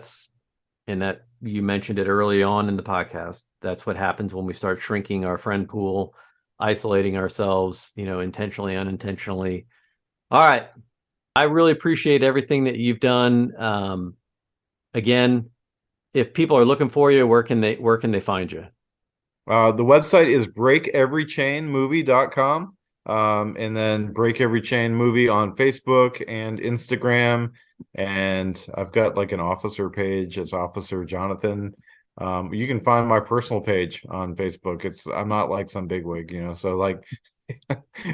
and that you mentioned it early on in the podcast. That's what happens when we start shrinking our friend pool, isolating ourselves, intentionally, unintentionally. All right. I really appreciate everything that you've done. Again, if people are looking for you, where can they find you? The website is breakeverychainmovie.com. And then Break Every Chain Movie on Facebook and Instagram. And I've got like an officer page. It's Officer Jonathan. You can find my personal page on Facebook. I'm not like some bigwig, so like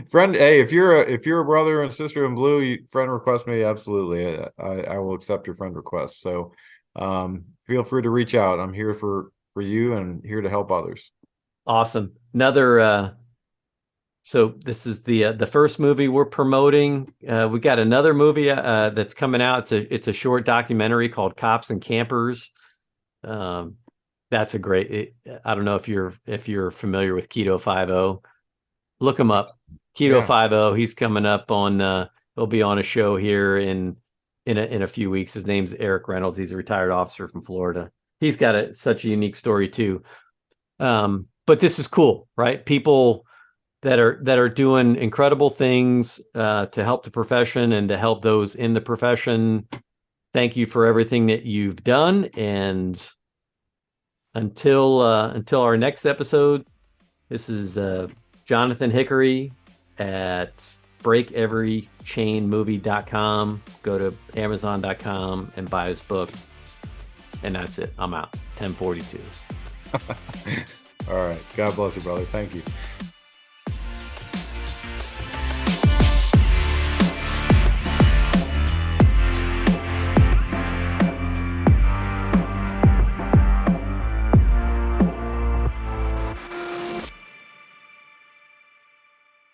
friend, hey, if you're a brother and sister in blue, friend request me, absolutely. I will accept your friend request. So feel free to reach out. I'm here for you and here to help others. Awesome. So this is the first movie we're promoting. We got another movie that's coming out. It's a short documentary called Cops and Campers. Um, that's a great. I don't know if you're familiar with Keto 50. Look him up. Keto Yeah. 50. He's coming up on. He'll be on a show here in a few weeks. His name's Eric Reynolds. He's a retired officer from Florida. He's got such a unique story too. But this is cool, right? People that are doing incredible things to help the profession and to help those in the profession. Thank you for everything that you've done, and until our next episode, this is Jonathan Hickory at breakeverychainmovie.com. Go to amazon.com and buy his book. And that's it. I'm out. 10:42. All right. God bless you, brother. Thank you.